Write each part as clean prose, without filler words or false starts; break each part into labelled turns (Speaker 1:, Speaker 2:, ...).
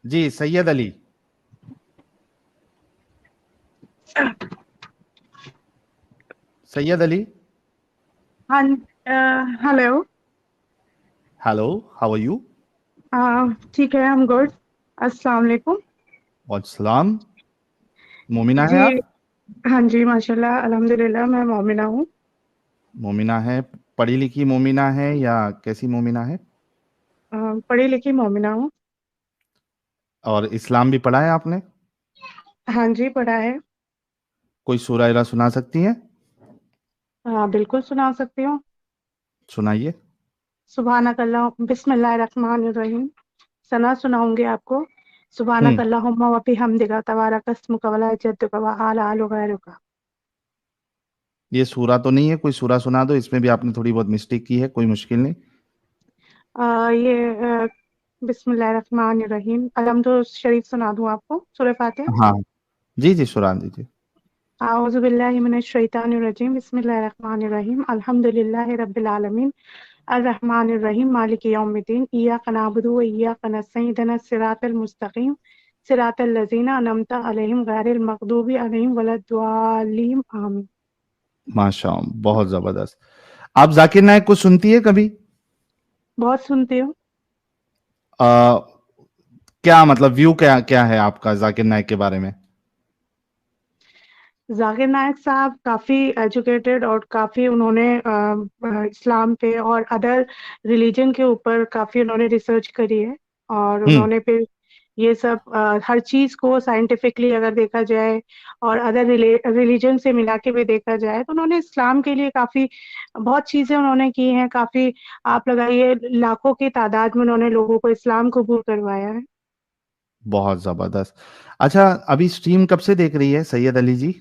Speaker 1: जी सैयद अली। सैयद अली।
Speaker 2: हाँ। Hello.
Speaker 1: Hello, how are you?
Speaker 2: ठीक है, हम गुड। अस्सलाम वालेकुम।
Speaker 1: वालेकुम। मोमिना है
Speaker 2: जी।
Speaker 1: आप?
Speaker 2: हाँ जी, माशाल्लाह, अल्हम्दुलिल्लाह, मैं मोमिना हूँ।
Speaker 1: मोमिना है? पढ़ी लिखी मोमिना है या कैसी मोमिना है?
Speaker 2: पढ़ी लिखी मोमिना हूँ।
Speaker 1: और इस्लाम भी पढ़ा है आपने?
Speaker 2: हाँ जी, पढ़ा है।
Speaker 1: कोई सूरह इरा सुना सकती हैं?
Speaker 2: बिल्कुल सुना सकती हूँ।
Speaker 1: सुनाइए।
Speaker 2: सुभानक अल्लाह बिस्मिल्लाहिर रहमानिर रहीम। सना सुनाऊंगी आपको। सुभानक
Speaker 1: हम्म।
Speaker 2: अल्लाहुम्मा व बिहम्दिका तबारक अस्मुका व ला जद्दुका व आला आलु गैरुका।
Speaker 1: ये सूरा तो नहीं है? कोई सूरा सुना दो, इसमें भी आपने थोड़ी बहुत मिस्टेक की है, कोई मुश्किल नहीं।
Speaker 2: ये बिस्मिल्लाहिर रहमानिर रहीम, अलहम्दु शरीफ सुना दूँ आपको, सूरह फातिहा।
Speaker 1: हाँ, जी जी सुना दीजिए।
Speaker 2: औज़ु बिल्लाहि मिनश शैतानिर रजीम, बिस्मिल्लाहिर रहमानिर रहीम, अल्हम्दुलिल्लाहि रब्बिल आलमीन, अर्रहमानिर रहीम, मालिकि यौमिद्दीन, इय्याका नअबुदु व इय्याका नस्तईन, इहदिनस सिरातल मुस्तकीम, सिरातल लज़ीना अनअमता अलैहिम गैरिल मग़दूबि अलैहिम वलद्दालिन, आमीन।
Speaker 1: माशाअल्लाह, बहुत जबरदस्त। आप जाकिर नायक को सुनती है कभी?
Speaker 2: बहुत सुनती हूँ।
Speaker 1: आ, क्या मतलब व्यू क्या क्या है आपका जाकिर नायक के बारे में?
Speaker 2: ज़ाकिर नायक साहब काफ़ी एजुकेटेड और काफ़ी उन्होंने इस्लाम पे और अदर रिलीजन के ऊपर काफ़ी उन्होंने रिसर्च करी है। और
Speaker 1: हम्म।
Speaker 2: उन्होंने फिर ये सब हर चीज़ को साइंटिफिकली अगर देखा जाए और अदर रिलीजन से मिला के भी देखा जाए तो उन्होंने इस्लाम के लिए काफ़ी बहुत चीज़ें उन्होंने की हैं। काफ़ी आप लगाइए लाखों की तादाद में उन्होंने लोगों को इस्लाम कबूल करवाया है।
Speaker 1: बहुत जबरदस्त। अच्छा, अभी स्ट्रीम कब से देख रही है सैयद अली जी?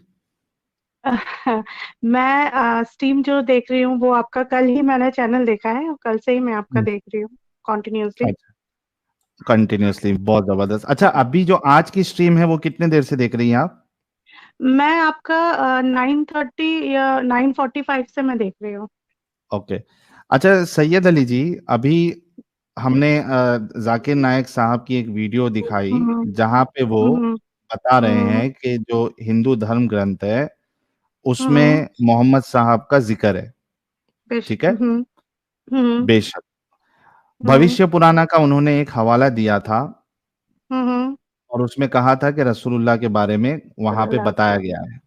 Speaker 2: मैं स्टीम जो देख रही हूँ वो आपका कल ही मैंने चैनल देखा है और कल से ही मैं आपका
Speaker 1: हम्म।
Speaker 2: देख रही हूँ कॉन्टिन्यूसली।
Speaker 1: अच्छा, कंटिन्यूअसली, बहुत जबरदस्त। अच्छा, अभी जो आज की स्ट्रीम है वो कितने देर से देख रही हैं आप?
Speaker 2: मैं आपका 9:30 या 9:45 से मैं देख रही हूँ।
Speaker 1: ओके। अच्छा सैयद अली जी, अभी हमने जाकिर नायक साहब की एक वीडियो दिखाई
Speaker 2: हम्म।
Speaker 1: जहां पे वो
Speaker 2: हम्म।
Speaker 1: बता रहे
Speaker 2: हम्म।
Speaker 1: हैं कि जो हिंदू धर्म ग्रंथ है
Speaker 2: हम्म।
Speaker 1: उसमें मोहम्मद साहब का जिक्र है। ठीक है।
Speaker 2: हम्म। हम्म।
Speaker 1: बेशक।
Speaker 2: हम्म।
Speaker 1: भविष्य पुराना का उन्होंने एक हवाला दिया था
Speaker 2: हम्म।
Speaker 1: और उसमें कहा था कि रसूलुल्लाह के बारे में वहां पे
Speaker 2: सल्लल्लाहु
Speaker 1: बताया
Speaker 2: अलैहि
Speaker 1: गया है।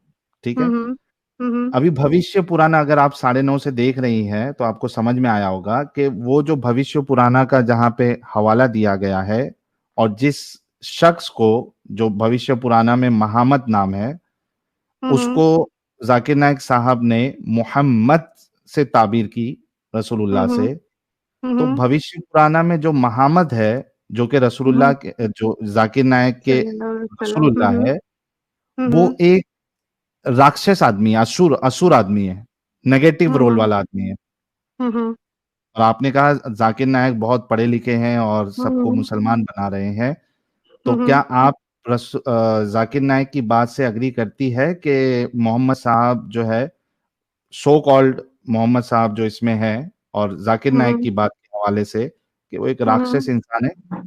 Speaker 1: ठीक है।
Speaker 2: वसल्लम। हम्म।
Speaker 1: अभी भविष्य पुराना अगर आप 9:30 से देख रही हैं तो आपको समझ में आया होगा कि वो जो भविष्य पुराना का जहां पे हवाला दिया गया है और जिस शख्स को, जो भविष्य पुराना में महामत नाम है,
Speaker 2: हम्म।
Speaker 1: उसको जाकिर नायक साहब ने मोहम्मद से ताबीर की, रसूलुल्लाह
Speaker 2: हम्म।
Speaker 1: से। तो
Speaker 2: हम्म।
Speaker 1: भविष्य पुराना में जो महामद है, जो कि रसूलुल्लाह
Speaker 2: हम्म।
Speaker 1: के, जो जाकिर नायक के
Speaker 2: सल्लल्लाहु अलैहि वसल्लम।
Speaker 1: रसूलुल्लाह है, वो
Speaker 2: हम्म।
Speaker 1: एक राक्षस आदमी है, असुर असुर आदमी है, नेगेटिव रोल
Speaker 2: हम्म।
Speaker 1: वाला आदमी है।
Speaker 2: हम्म।
Speaker 1: और आपने कहा जाकिर नायक बहुत पढ़े लिखे हैं और सबको
Speaker 2: हम्म।
Speaker 1: मुसलमान बना रहे हैं, तो क्या
Speaker 2: हम्म।
Speaker 1: आप जाकिर नायक की बात से अग्री करती है कि मोहम्मद साहब जो है, सो कॉल्ड मोहम्मद साहब जो इसमें है, और जाकिर नायक
Speaker 2: हम्म।
Speaker 1: की बात के हवाले से कि वो एक राक्षस
Speaker 2: हम्म।
Speaker 1: इंसान है?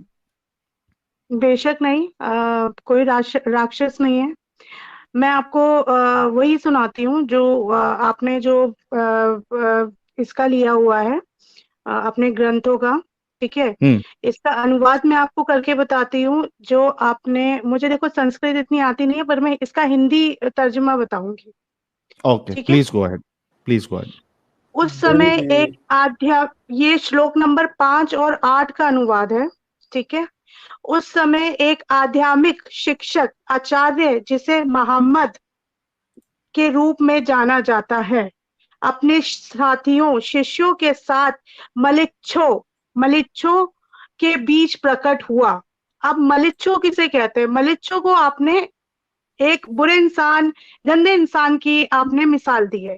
Speaker 2: बेशक नहीं, कोई राक्षस नहीं है। मैं आपको वही सुनाती हूँ जो आपने जो इसका लिया हुआ है, अपने ग्रंथों का। ठीक है।
Speaker 1: हम्म।
Speaker 2: इसका अनुवाद मैं आपको करके बताती हूँ। जो आपने मुझे, देखो संस्कृत इतनी आती नहीं है पर मैं इसका हिंदी तर्जुमा बताऊंगी।
Speaker 1: ओके,
Speaker 2: ठीक है।
Speaker 1: Please go ahead. Please go ahead.
Speaker 2: उस समय एक ये श्लोक नंबर 5 और 8 का अनुवाद है। ठीक है। उस समय एक आध्यात्मिक शिक्षक आचार्य जिसे मोहम्मद के रूप में जाना जाता है, अपने साथियों शिष्यों के साथ मलिच्छो मलिच्छो के बीच प्रकट हुआ। अब मलिच्छो किसे कहते हैं? मलिच्छो को आपने एक बुरे इंसान, गंदे इंसान की आपने मिसाल दी है।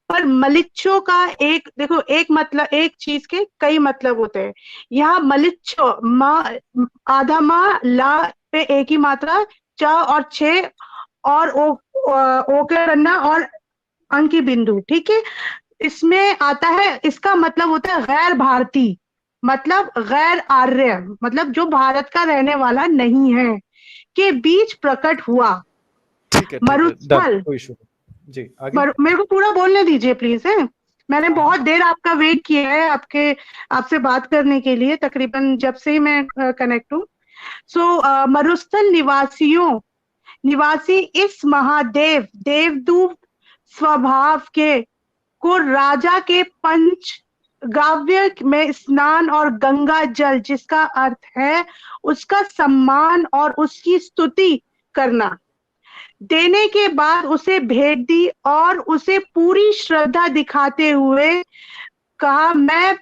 Speaker 2: पर मलिच्छो का एक, देखो, एक मतलब, एक चीज के कई मतलब होते हैं। यहाँ मलिच्छो माँ, आधा माँ, ला पे एक ही मात्रा, च और छे, और ओ के रन्ना और अंकी बिंदु। ठीक है। इसमें आता है, इसका मतलब होता है गैर भारतीय। मतलब गैर आर्य, मतलब जो भारत का रहने वाला नहीं है, के बीच प्रकट हुआ।
Speaker 3: ठीक है डन,
Speaker 2: मरुस्थल,
Speaker 3: कोई इशू नहीं। जी आगे।
Speaker 2: मेरे को पूरा बोलने दीजिए प्लीज है। मैंने
Speaker 3: हाँ
Speaker 2: बहुत देर आपका वेट किया है आपसे बात करने के लिए, तकरीबन जब से ही मैं कनेक्ट हूँ। मरुस्थल निवासी इस महादेव देवदूत स्वभाव के को राजा के पंच गाव्य में स्नान और गंगा जल, जिसका अर्थ है उसका सम्मान और उसकी स्तुति करना, देने के बाद उसे भेंट दी और उसे पूरी श्रद्धा दिखाते हुए कहा, मैं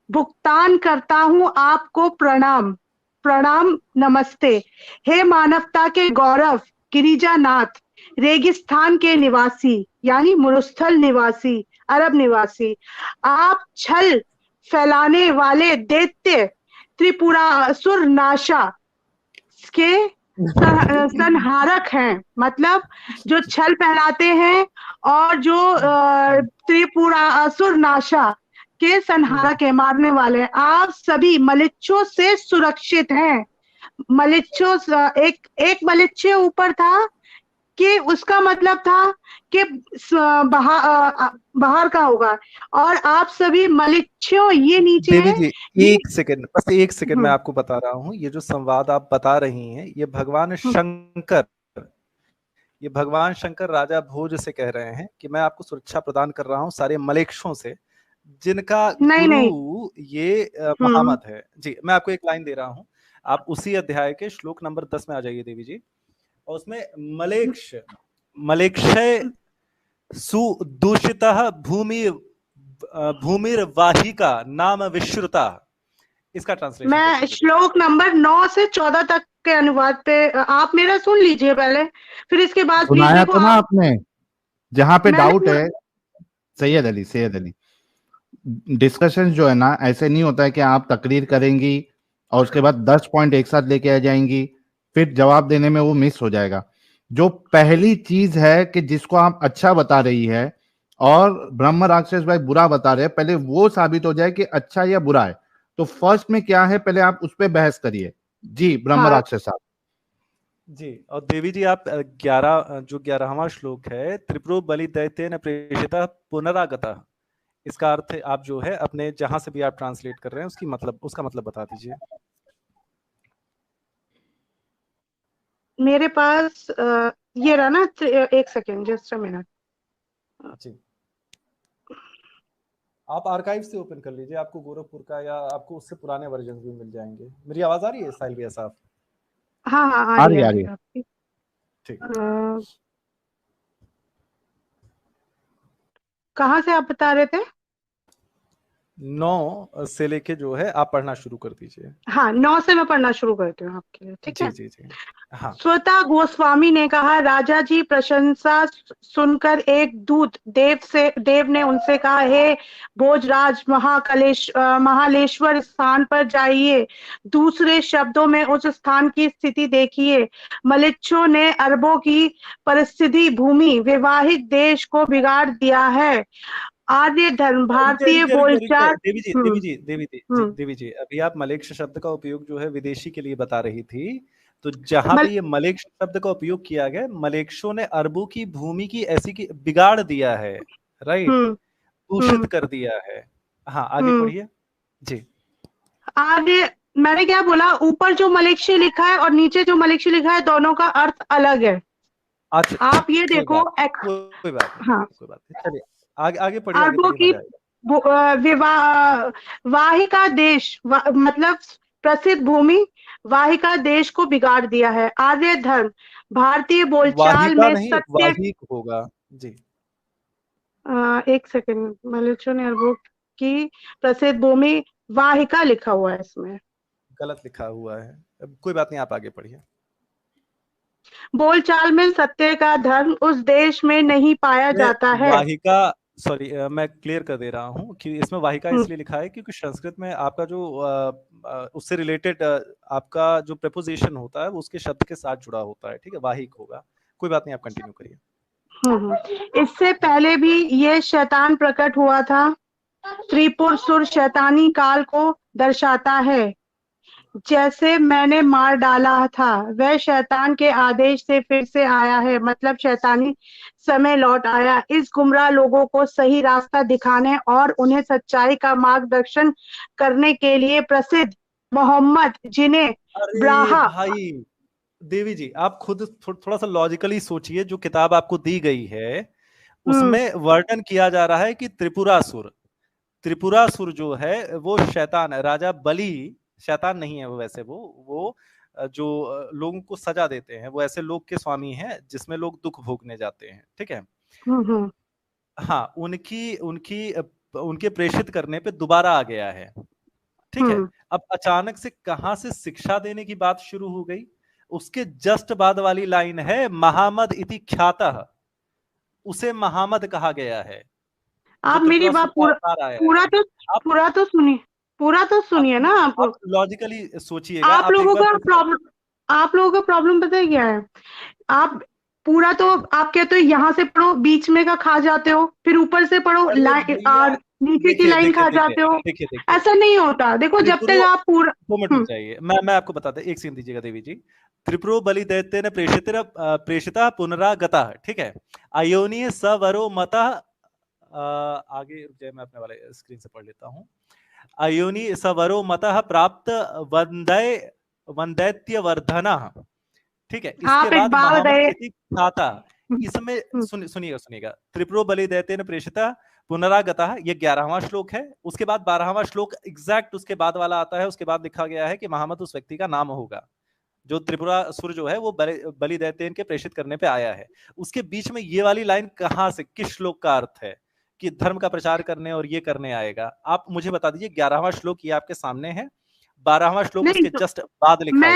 Speaker 2: भुगतान करता हूं आपको प्रणाम, प्रणाम नमस्ते। हे मानवता के गौरव, गिरिजानाथ, रेगिस्तान के निवासी यानी मुरुस्थल निवासी, अरब निवासी, आप छल फैलाने वाले दैत्य त्रिपुरासुर नाशा के संहारक हैं। मतलब जो छल फैलाते हैं और जो त्रिपुरासुर नाशा के संहारक है, मारने वाले हैं। आप सभी मलिच्छों से सुरक्षित हैं। मलिच्छों, एक मलिच्छ ऊपर था कि उसका मतलब था कि बाहर का होगा, और आप सभी मलिच्छों ये नीचे
Speaker 3: देवी
Speaker 2: है।
Speaker 3: जी एक सेकंड, बस एक सेकंड मैं आपको बता रहा हूँ, ये जो संवाद आप बता रही हैं ये भगवान शंकर राजा भोज से कह रहे हैं कि मैं आपको सुरक्षा प्रदान कर रहा हूँ सारे मलेक्षों से, जिनका
Speaker 2: नहीं नहीं,
Speaker 3: गुरु ये महामत है। जी मैं आपको एक लाइन दे रहा हूँ, आप उसी अध्याय के श्लोक नंबर 10 में आ जाइए देवी जी, और उसमें मलेक्षय सुदूषितः भूमिर्वाहिका नाम विश्रुता, इसका ट्रांसलेशन
Speaker 2: मैं श्लोक नंबर 9 से 14 तक के अनुवाद पे, आप मेरा सुन लीजिए पहले, फिर इसके बाद प्लीज
Speaker 1: सुनाया
Speaker 2: देखो
Speaker 1: तो ना आपने, जहाँ पे डाउट
Speaker 2: मैंने
Speaker 1: है। सैयद अली, डिस्कशन जो है ना, ऐसे नहीं होता है कि आप तकरीर करेंगी और उसके बाद 10 पॉइंट एक साथ लेके आ जाएंगी, फिर जवाब देने में वो मिस हो जाएगा। जो पहली चीज है कि जिसको आप अच्छा बता रही है और ब्रह्म राक्षस भाई बुरा बता रहे हैं, पहले वो साबित हो जाए कि अच्छा या बुरा है। तो फर्स्ट में क्या है, पहले आप उस पर बहस करिए। जी ब्रह्म
Speaker 2: हाँ
Speaker 1: राक्षस साहब।
Speaker 3: जी, और देवी जी आप 11वां श्लोक है, त्रिपुरो बलि दैत्य न प्रेषिता पुनरागता, इसका अर्थ आप जो है अपने जहां से भी आप ट्रांसलेट कर रहे हैं उसका मतलब बता दीजिए।
Speaker 2: मेरे पास ये रहा ना, एक सेकेंड, जस्ट अ मिनट।
Speaker 3: जी आप आर्काइव से ओपन कर लीजिए, आपको गोरखपुर का या आपको उससे पुराने वर्जन भी मिल जाएंगे। मेरी आवाज आ रही है साहिल भैया साहब?
Speaker 2: हाँ हाँ
Speaker 1: आ रही
Speaker 2: आ
Speaker 1: है।
Speaker 2: रही है आपकी।
Speaker 3: ठीक,
Speaker 2: कहाँ से आप बता रहे थे?
Speaker 3: 9 से लेके जो है आप पढ़ना शुरू कर दीजिए।
Speaker 2: हाँ, 9 से मैं पढ़ना शुरू करती हूँ आपके लिए, ठीक है।
Speaker 3: जी जी जी हाँ।
Speaker 2: स्वतः गोस्वामी ने कहा, राजा जी प्रशंसा सुनकर एक दूत देव ने उनसे कहा, हे भोजराज, महालेश्वर स्थान पर जाइए, दूसरे शब्दों में उस स्थान की स्थिति देखिए। मलिच्छों ने अरबों की परिस्थिति भूमि वैवाहिक देश को बिगाड़ दिया है। आर्य धर्म भारतीय बोलचाल।
Speaker 3: देवी जी अभी आप मलेक्ष शब्द का उपयोग जो है विदेशी के लिए बता रही थी, तो जहां पे ये मलेक्ष शब्द का उपयोग किया गया, मलेक्षों ने अरबों की भूमि की ऐसी की बिगाड़ दिया है, राइट, दूषित कर दिया है। हाँ आगे पढ़िए जी।
Speaker 2: आर्य, मैंने क्या बोला, ऊपर जो मलेक्शी लिखा है और नीचे जो मलेक्शी लिखा है, दोनों का अर्थ अलग है।
Speaker 3: अच्छा
Speaker 2: आप ये देखो,
Speaker 3: कोई बात नहीं,
Speaker 2: हाँ,
Speaker 3: कोई बात नहीं, चलिए आगे आगे पढ़िए,
Speaker 2: अरबों की वाहिका देश, मतलब प्रसिद्ध भूमि वाहिका देश को बिगाड़ दिया है। आर्य धर्म भारतीय बोलचाल
Speaker 3: वाहिका
Speaker 2: में
Speaker 3: नहीं
Speaker 2: सत्य।
Speaker 3: वाहिक होगा जी।
Speaker 2: एक सेकंड, मलेच्छों ने अरबों की प्रसिद्ध भूमि वाहिका लिखा हुआ है इसमें,
Speaker 3: गलत लिखा हुआ है, कोई बात नहीं, आप आगे पढ़िए।
Speaker 2: बोलचाल में सत्य का धर्म उस देश में नहीं पाया जाता है।
Speaker 3: वाहिका, सॉरी मैं क्लियर कर दे रहा हूँ कि इसमें वाहिका इसलिए लिखा है क्योंकि संस्कृत में आपका जो उससे रिलेटेड आपका जो प्रेपोजिशन होता है वो उसके शब्द के साथ जुड़ा होता है, ठीक है, वाहिक होगा। कोई बात नहीं, आप कंटिन्यू करिए।
Speaker 2: इससे पहले भी ये शैतान प्रकट हुआ था। त्रिपुर सुर शैतानी काल को दर्शाता है। जैसे मैंने मार डाला था, वह शैतान के आदेश से फिर से आया है, मतलब शैतानी समय लौट आया इस गुमराह लोगों को सही रास्ता दिखाने और उन्हें सच्चाई का मार्गदर्शन करने के लिए। प्रसिद्ध मोहम्मद, जिन्हें
Speaker 3: अरे
Speaker 2: ब्राहा।
Speaker 3: भाई देवी जी, आप खुद थोड़ा सा लॉजिकली सोचिए। जो किताब आपको दी गई है उसमें वर्णन किया जा रहा है कि त्रिपुरासुर जो है वो शैतान है। राजा बलि शैतान नहीं है वो, वैसे वो जो लोगों को सजा देते हैं वो ऐसे लोग के स्वामी हैं जिसमें लोग दुख भोगने जाते हैं, ठीक है। हाँ, उनके प्रेषित करने पे दोबारा आ गया है, ठीक है। अब अचानक से कहां से शिक्षा देने की बात शुरू हो गई? उसके जस्ट बाद वाली लाइन है महामद इति ख्यातः, उसे महामद कहा गया है।
Speaker 2: आप मेरी बात पूरा तो सुनिए ना।
Speaker 3: आप लॉजिकली सोचिएगा।
Speaker 2: आप लोगों का प्रॉब्लम पता है क्या है? आप पूरा तो आप कहते हो यहाँ से पढ़ो, बीच में का खा जाते हो, फिर ऊपर से पढ़ो और नीचे की लाइन खा जाते हो। ऐसा नहीं होता। देखो जब तक आप पूरा
Speaker 3: 2 मिनट चाहिए, मैं आपको बताता, एक सीन दीजिएगा देवी जी। त्रिपुरो बलि दैत्य ने प्रेषिता पुनरागता, ठीक है। अयोनि सवरो मता, आगे रुक जाए, मैं अपने वाले स्क्रीन से पढ़ लेता हूँ। अयोनि सवरो मतः प्राप्त वंदैत्य वर्धना, ठीक है। इसके बाद इसमें सुनिएगा। त्रिपुरो बलि दैत्य ने प्रेषिता पुनरागता, ये 11वां श्लोक है। उसके बाद 12वां श्लोक एग्जैक्ट उसके बाद वाला आता है। उसके बाद लिखा गया है कि महामद उस व्यक्ति का नाम होगा जो त्रिपुरासुर जो है वो बलि दैत्य के प्रेषित करने पे आया है। उसके बीच में ये वाली लाइन कहां से, किस श्लोक का अर्थ है कि धर्म का प्रचार करने और ये करने आएगा? आप मुझे बता दीजिए। 11वां श्लोक ये आपके सामने है, 12वां श्लोक उसके जस्ट बाद लिखा हुआ है।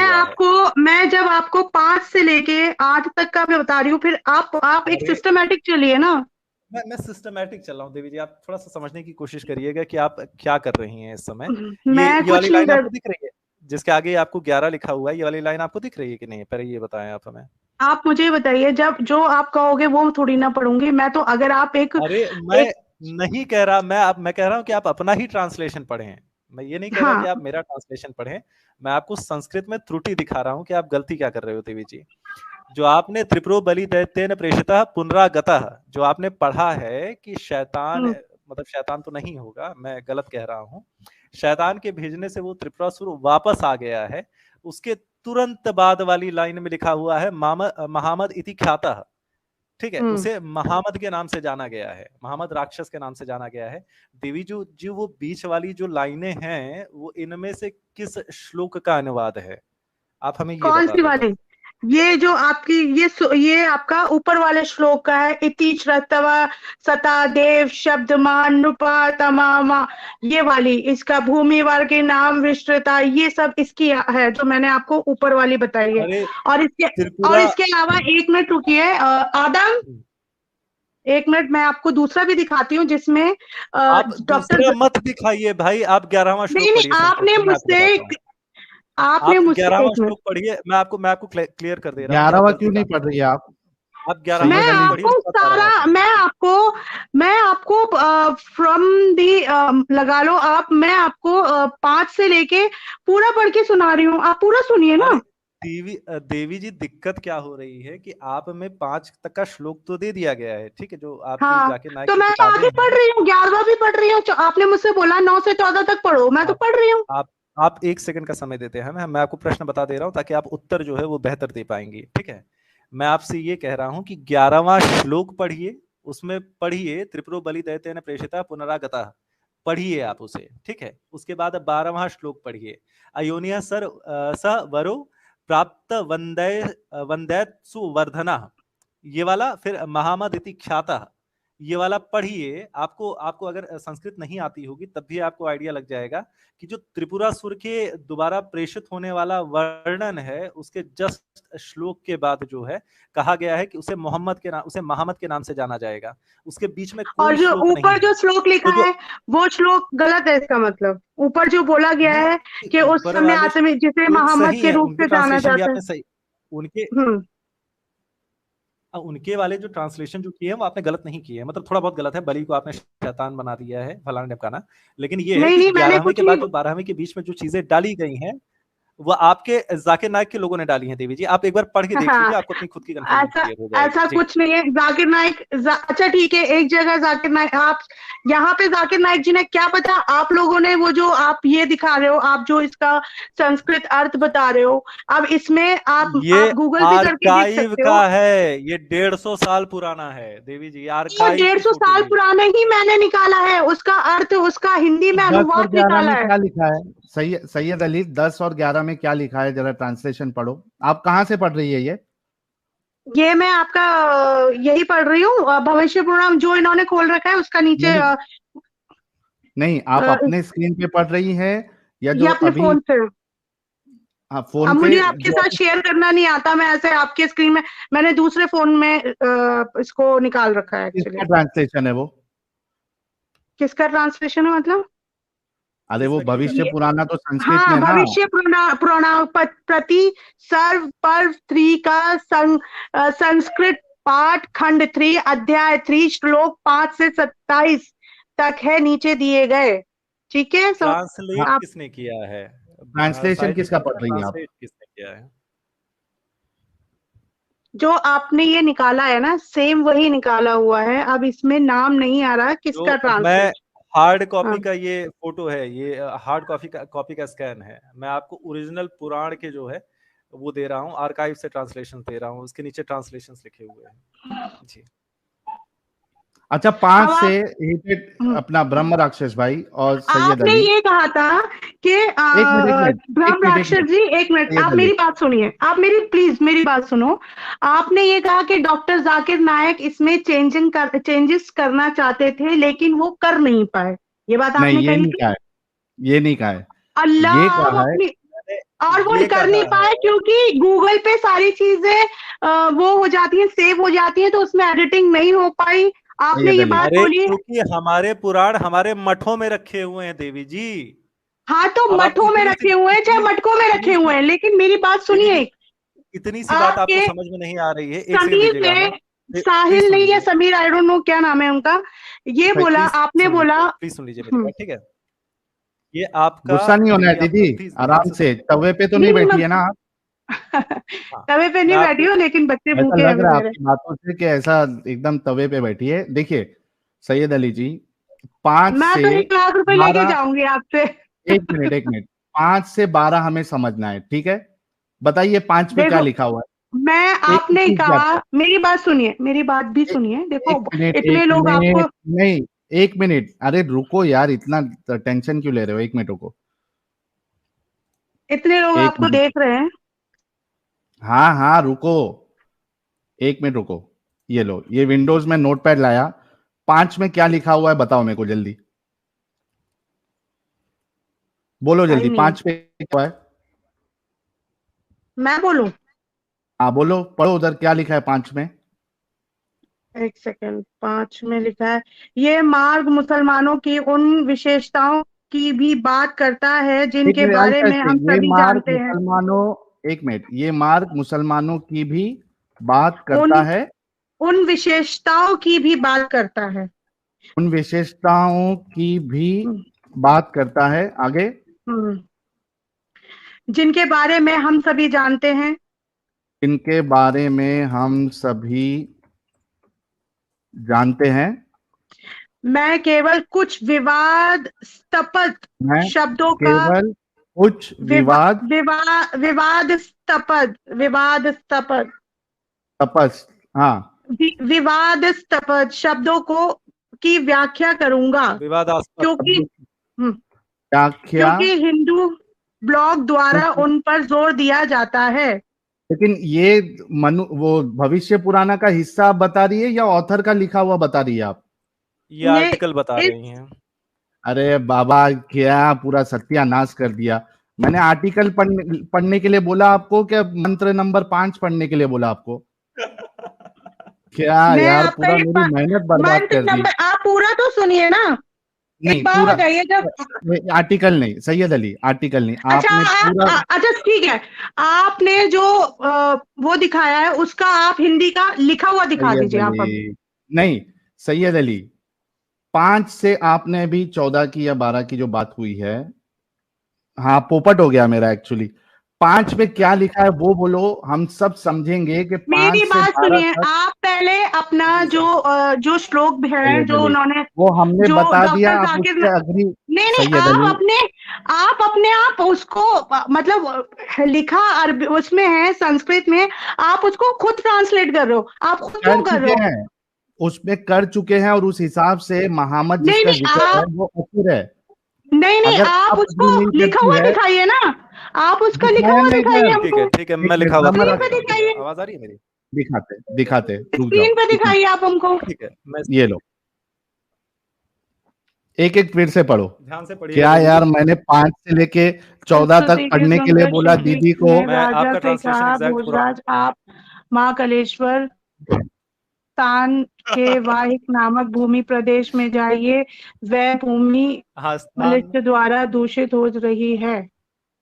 Speaker 2: मैं जब आपको 5 से लेके 8 तक का मैं बता रही हूँ, फिर आप एक सिस्टमैटिक चलिए ना।
Speaker 3: मैं सिस्टमैटिक चल रहा हूँ देवी जी। आप थोड़ा सा समझने की कोशिश करिएगा कि आप क्या कर रही हैं इस समय। ये वाली लाइन आपको दिख रही है जिसके आगे आपको 11 लिखा हुआ है? ये वाली लाइन आपको दिख रही है कि नहीं? पहले ये बताएं आप हमें।
Speaker 2: आप मुझे बताइए, जब जो आप कहोगे वो थोड़ी ना पढ़ूंगी मैं तो। अगर आप
Speaker 3: अरे मैं नहीं कह रहा, मैं कह रहा हूँ कि आप अपना ही ट्रांसलेशन पढ़ें। मैं ये नहीं कह रहा कि आप मेरा ट्रांसलेशन पढ़ें। मैं आपको संस्कृत में त्रुटि दिखा रहा हूँ कि आप गलती क्या कर रहे हो देवी जी। जो आपने त्रिपुरो बलि दैत्येन प्रेषितः पुनरागतः जो आपने पढ़ा है कि शैतान, मतलब शैतान तो नहीं होगा, मैं गलत कह रहा हूँ। शैतान के भेजने से वो त्रिपुरासुर वापस आ गया है। उसके तुरंत बाद वाली लाइन में लिखा हुआ है महामद इति ख्यातः, ठीक है। उसे महामद के नाम से जाना गया है, महामद राक्षस के नाम से जाना गया है। देवी जी वो बीच वाली जो लाइनें हैं वो इनमें से किस श्लोक का अनुवाद है? आप हमें ये
Speaker 2: कौन सी वाली? ये जो आपकी ये आपका ऊपर वाले श्लोक का है। इति श्रतवा सता देव शब्द मान नृपा तमामा, ये वाली इसका भूमि वर्ग के नाम विस्तृता, ये सब इसकी है जो मैंने आपको ऊपर वाली बताई है। और इसके अलावा 1 मिनट रुकिए आदम, 1 मिनट मैं आपको दूसरा भी दिखाती हूँ जिसमें
Speaker 3: डॉक्टर मत दिखाइए भाई। आप 11वां श्लोक पढ़िए।
Speaker 2: आपने मुझसे
Speaker 3: 11वां श्लोक पढ़िए। मैं आपको क्लियर कर दे रहा हूँ।
Speaker 1: 11वां क्यों नहीं पढ़ रही है आप?
Speaker 3: 11वां
Speaker 2: मैं आपको फ्रॉम दी लगा लो आप। मैं आपको 5 से लेके पूरा पढ़ के सुना रही हूँ, आप पूरा सुनिए ना।
Speaker 3: देवी जी दिक्कत क्या हो रही है कि आप में 5 तक का श्लोक तो दे दिया गया है, ठीक है, जो आप जाके नायक
Speaker 2: तो मैं आगे पढ़ रही हूँ, 11वां भी पढ़ रही हूँ। आपने मुझसे बोला 9 से 14 तक पढ़ो, मैं तो पढ़ रही हूँ।
Speaker 3: आप 1 सेकंड का समय देते हैं। मैं आपको प्रश्न बता दे रहा हूँ ताकि आप उत्तर जो है वो बेहतर दे पाएंगी, ठीक है। मैं आपसे ये कह रहा हूँ कि 11वां श्लोक पढ़िए, उसमें पढ़िए त्रिपुरो बलि दैत्य ने प्रेषिता पुनरागता, पढ़िए आप उसे, ठीक है। उसके बाद 12वां श्लोक पढ़िए, अयोनिया स वरो प्राप्त वंदैत्सु वर्धना, ये वाला। फिर महामद इति ख्यातः, ये वाला पढ़िए। आपको अगर संस्कृत नहीं आती होगी तब भी आपको आइडिया लग जाएगा कि जो त्रिपुरासुर के दोबारा प्रेषित होने वाला वर्णन है उसके जस्ट श्लोक के बाद जो है कहा गया है कि उसे महामद के नाम से जाना जाएगा। उसके बीच में कोई
Speaker 2: और जो ऊपर जो श्लोक लिखा है वो श्लोक गलत है। इसका मतलब ऊपर जो बोला गया है कि उस समय आत्मा जिसे महामद के रूप से जाना जाता है,
Speaker 3: उनके उनके वाले जो ट्रांसलेशन जो किए हैं वो आपने गलत नहीं किए हैं, मतलब थोड़ा बहुत गलत है, बलि को आपने शैतान बना दिया है फलाना ढमकाना, लेकिन ये है कि 11वीं के बाद जो 12वीं के बीच में जो चीजें डाली गई हैं वो आपके जाकिर नाइक के लोगों ने डाली हैं। देवी जी आप एक बार पढ़ के देख लीजिए, आपको अपनी खुद की कंफर्मेशन क्लियर हो जाएगी।
Speaker 2: ऐसा कुछ नहीं है। जाकिर नाइक अच्छा ठीक है, एक जगह जाकिर नाइक, आप यहाँ पे जाकिर नाइक जी ने क्या पता, आप लोगों ने वो जो आप ये दिखा रहे हो, आप जो इसका संस्कृत अर्थ बता रहे हो, अब इसमें आप गूगल भी करके देख सकते हो।
Speaker 3: का है ये 150 साल पुराना है देवी जी, आर्काइव
Speaker 2: 150 साल पुराना ही मैंने निकाला है, उसका अर्थ, उसका हिंदी में अनुवाद निकाला है।
Speaker 1: क्या लिखा है सैयद अली, 10 और 11 में क्या लिखा है, जरा ट्रांसलेशन पढ़ो। आप कहाँ से पढ़ रही है
Speaker 2: ये मैं आपका यही पढ़ रही हूँ, भविष्य पुराण जो इन्होंने खोल रखा है उसका नीचे।
Speaker 1: नहीं आप अपने स्क्रीन पे पढ़ रही है या जो
Speaker 2: अपने
Speaker 1: अभी
Speaker 2: फोन से?
Speaker 1: फोन
Speaker 2: अब
Speaker 1: पे
Speaker 2: मुझे आपके साथ शेयर करना नहीं आता, मैं ऐसे आपके स्क्रीन में, मैंने दूसरे फोन में इसको निकाल रखा है।
Speaker 1: किसका ट्रांसलेशन है वो?
Speaker 2: किसका ट्रांसलेशन है मतलब?
Speaker 1: अरे वो भविष्य पुराना तो संस्कृत
Speaker 2: हाँ,
Speaker 1: में ना।
Speaker 2: भविष्य पुराण प्रति सर्व पर्व 3 का संस्कृत पाठ खंड 3 अध्याय 3 श्लोक 5 से 27 तक है, नीचे दिए गए। ठीक है,
Speaker 3: ट्रांसलेट किसने किया है?
Speaker 1: ट्रांसलेशन किसका पढ़ रही है आप?
Speaker 3: किसने किया है?
Speaker 2: जो आपने ये निकाला है ना, सेम वही निकाला हुआ है। अब इसमें नाम नहीं आ रहा किसका ट्रांसलेशन।
Speaker 3: हार्ड कॉपी का ये फोटो है, ये हार्ड कॉपी का स्कैन है। मैं आपको ओरिजिनल पुराण के जो है वो दे रहा हूँ, आर्काइव से ट्रांसलेशन दे रहा हूँ, उसके नीचे ट्रांसलेशंस लिखे हुए हैं जी।
Speaker 1: अच्छा 5 से अपना ब्रह्म राक्षस भाई और सैयद
Speaker 2: आपने
Speaker 1: अली।
Speaker 2: ये कहा था कि ब्रह्म राक्षस जी, एक मिनट आप मेरी बात सुनिए, आप मेरी प्लीज मेरी बात सुनो। आपने ये कहा कि डॉक्टर जाकिर नायक इसमें चेंजेस करना चाहते थे लेकिन वो कर नहीं पाए, ये बात आपने कही थी?
Speaker 1: ये नहीं कहा है।
Speaker 2: अल्लाह,
Speaker 1: ये कहा है
Speaker 2: और वो कर नहीं पाए क्योंकि गूगल पे सारी चीजें वो हो जाती हैं, सेव हो जाती हैं, तो उसमें एडिटिंग नहीं हो पाई। आपने ये बात बोली
Speaker 3: क्योंकि हमारे पुराण हमारे मठों में रखे हुए हैं देवी जी।
Speaker 2: हाँ तो मठों में रखे हुए हैं चाहे मटकों में रखे हुए हैं, लेकिन मेरी बात सुनिए।
Speaker 3: इतनी सी बात आपको समझ में नहीं आ रही है?
Speaker 2: समीर ने, साहिल नहीं या समीर, आई डोंट नो क्या नाम है उनका, ये बोला, आपने बोला,
Speaker 3: प्लीज सुन लीजिए मेरी बात, ठीक है? ये आपका
Speaker 1: गुस्सा नहीं होना है दीदी, आराम से, तवे पे तो नहीं बैठी है ना आप?
Speaker 2: तवे पे नहीं बैठी हो, लेकिन बच्चे भूखे हैं।
Speaker 1: लग रहा है आपकी बातों से कि ऐसा एकदम तवे पे बैठी है। देखिए सैयद अली जी, 5
Speaker 2: मैं
Speaker 1: से
Speaker 2: तो 1 लाख रुपए लेके जाऊंगी आपसे।
Speaker 1: एक मिनट 5 से 12 हमें समझना है, ठीक है? बताइए 5 पे क्या लिखा हुआ है?
Speaker 2: मैं आपने कहा, मेरी बात सुनिए, मेरी बात भी सुनिए। देखो इतने लोग आपको,
Speaker 1: नहीं 1 मिनट, अरे रुको यार, इतना टेंशन क्यों ले रहे हो? 1 मिनट रुको,
Speaker 2: इतने लोग आपको देख रहे हैं।
Speaker 1: हाँ रुको, 1 मिनट रुको। ये लो, ये विंडोज में नोटपैड लाया। 5 में क्या लिखा हुआ है बताओ मेरे को जल्दी, बोलो जल्दी। 5 पे क्या है?
Speaker 2: मैं बोलूं?
Speaker 1: हाँ बोलो, पढ़ो उधर क्या लिखा है 5 में।
Speaker 2: 1 सेकंड, 5 में लिखा है, ये मार्ग मुसलमानों की उन विशेषताओं की भी बात करता है जिनके बारे में हम सभी जानते हैं।
Speaker 1: एक मिनट, ये मार्ग मुसलमानों की भी बात करता है,
Speaker 2: उन विशेषताओं की भी बात करता है,
Speaker 1: उन विशेषताओं की भी बात करता है। आगे,
Speaker 2: जिनके बारे में हम सभी जानते हैं,
Speaker 1: इनके बारे में हम सभी जानते हैं।
Speaker 2: मैं केवल कुछ विवादास्पद शब्दों का,
Speaker 1: केवल कुछ
Speaker 2: विवादास्पद शब्दों को की व्याख्या करूंगा, क्योंकि हिंदू ब्लॉग द्वारा उन पर जोर दिया जाता है।
Speaker 1: लेकिन ये वो भविष्य पुराना का हिस्सा आप बता रही है या ऑथर का लिखा हुआ बता रही है आप?
Speaker 3: ये आर्टिकल बता रही हैं।
Speaker 1: अरे बाबा, क्या पूरा सत्यानाश कर दिया। मैंने आर्टिकल पढ़ने के लिए बोला आपको, क्या मंत्र नंबर 5 पढ़ने के लिए बोला आपको? क्या यार, पूरा मेरी मेहनत बर्बाद कर दी।
Speaker 2: आप पूरा तो सुनिए ना।
Speaker 1: नहीं,
Speaker 2: एक बात
Speaker 1: पूरा
Speaker 2: बताइए, जब
Speaker 1: आर्टिकल नहीं, सैयद अली, आर्टिकल नहीं,
Speaker 2: अच्छा
Speaker 1: आपने पूरा
Speaker 2: अच्छा ठीक है, आपने जो वो दिखाया है उसका आप हिंदी का लिखा हुआ दिखा
Speaker 1: सैयद
Speaker 2: दीजिए आप अभी।
Speaker 1: अली नहीं, सैयद अली 5 से आपने अभी 14 की या 12 की जो बात हुई है, हाँ पोपट हो गया मेरा एक्चुअली। 5 में क्या लिखा है वो बोलो, हम सब समझेंगे कि 5
Speaker 2: मेरी
Speaker 1: से
Speaker 2: बात
Speaker 1: 12
Speaker 2: सुनिए,
Speaker 1: तक।
Speaker 2: आप पहले अपना
Speaker 3: जी
Speaker 2: जो जो श्लोक है
Speaker 1: सैयद
Speaker 2: जो
Speaker 1: अली
Speaker 2: उन्होंने,
Speaker 1: वो हमने
Speaker 2: जो
Speaker 1: बता दिया,
Speaker 2: डॉक्टर
Speaker 1: आप
Speaker 2: जाकिर,
Speaker 1: उससे अग्री।
Speaker 2: नहीं नहीं,
Speaker 1: सैयद अली
Speaker 2: आप उसको मतलब लिखा अरबी उसमें है, संस्कृत में, आप उसको खुद ट्रांसलेट कर रहे हो, आप खुद
Speaker 1: कर
Speaker 2: क्यों कर रहे
Speaker 1: चुके
Speaker 2: हो?
Speaker 1: हैं, उसमें कर चुके हैं, और उस हिसाब से मोहम्मद
Speaker 2: नहीं
Speaker 1: जिसका
Speaker 2: नहीं
Speaker 1: जिक्र है
Speaker 2: आप,
Speaker 1: वो असुर है।
Speaker 2: नहीं नहीं,
Speaker 1: अगर
Speaker 2: आप
Speaker 1: आप
Speaker 2: उसको
Speaker 1: अग्री नहीं
Speaker 2: लिखा
Speaker 1: करती
Speaker 2: हुआ
Speaker 1: है,
Speaker 2: दिखाइए ना, आप उसका लिखा
Speaker 1: दिखाया
Speaker 2: हुआ
Speaker 1: ना
Speaker 2: दिखाइए
Speaker 1: इधर,
Speaker 2: हमको,
Speaker 3: ठीक है, मैं
Speaker 1: एक
Speaker 3: लिखा
Speaker 1: मिनट
Speaker 3: हुआ
Speaker 1: ब्रह्म
Speaker 2: स्क्रीन
Speaker 3: दिखा
Speaker 2: पे
Speaker 3: देता
Speaker 1: राक्षस,
Speaker 3: हूँ, ठीक है,
Speaker 2: दिखाइए,
Speaker 3: आवाज आ रही है मेरी?
Speaker 1: दिखाते दिखाते, रुक जाओ,
Speaker 2: स्क्रीन पे
Speaker 1: ठीक है,
Speaker 2: दिखाइए आप हमको।
Speaker 3: ठीक है, मैं
Speaker 1: ये लो, एक एक फिर से पढ़ो।
Speaker 3: ध्यान से पढ़िएगा
Speaker 1: क्या
Speaker 3: दीदी
Speaker 1: यार,
Speaker 3: जी।
Speaker 1: मैंने 5 से लेके 14 तक
Speaker 2: स्तुति के
Speaker 1: पढ़ने के लिए
Speaker 2: सुनकर
Speaker 1: बोला
Speaker 2: शिवजी
Speaker 1: दीदी को।
Speaker 2: ने
Speaker 3: मैं
Speaker 2: राजा
Speaker 3: आपका
Speaker 2: से
Speaker 3: ट्रांसलेशन
Speaker 2: कहा,
Speaker 3: एग्जैक्ट पूरा
Speaker 2: भोजराज आप महाकालेश्वर स्थान के वाहिक नामक भूमि प्रदेश में जाइए, वह भूमि
Speaker 3: हाँ, स्थान
Speaker 2: मनुष्य द्वारा दूषित हो रही है,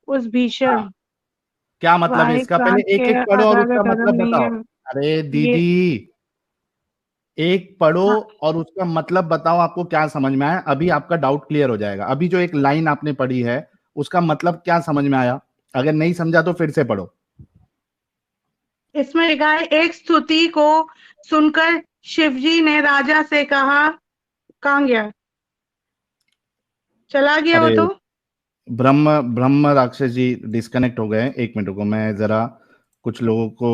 Speaker 2: उस भीषण
Speaker 1: क्या मतलब है
Speaker 2: वाहिक
Speaker 1: इसका,
Speaker 2: प्रांत
Speaker 1: पहले एक
Speaker 2: के
Speaker 1: एक पढ़ो और
Speaker 2: आधार
Speaker 1: उसका
Speaker 2: का धर्म
Speaker 1: मतलब
Speaker 2: नहीं
Speaker 1: बताओ।
Speaker 2: है।
Speaker 1: अरे
Speaker 2: ये
Speaker 1: दीदी, एक पढ़ो
Speaker 2: हाँ,
Speaker 1: और उसका मतलब बताओ, आपको क्या समझ में आया, अभी आपका डाउट क्लियर हो जाएगा। अभी जो एक लाइन आपने पढ़ी है उसका मतलब क्या समझ में आया, अगर नहीं समझा तो फिर से पढ़ो।
Speaker 2: इसमें लिखा है, एक स्तुति को सुनकर शिवजी ने राजा से कहा, कहाँ गया, चला गया वो
Speaker 1: अरे
Speaker 2: तो।
Speaker 1: ब्रह्म ब्रह्म राक्षस जी डिस्कनेक्ट हो गए, एक मिनट रुको, मैं जरा कुछ लोगों को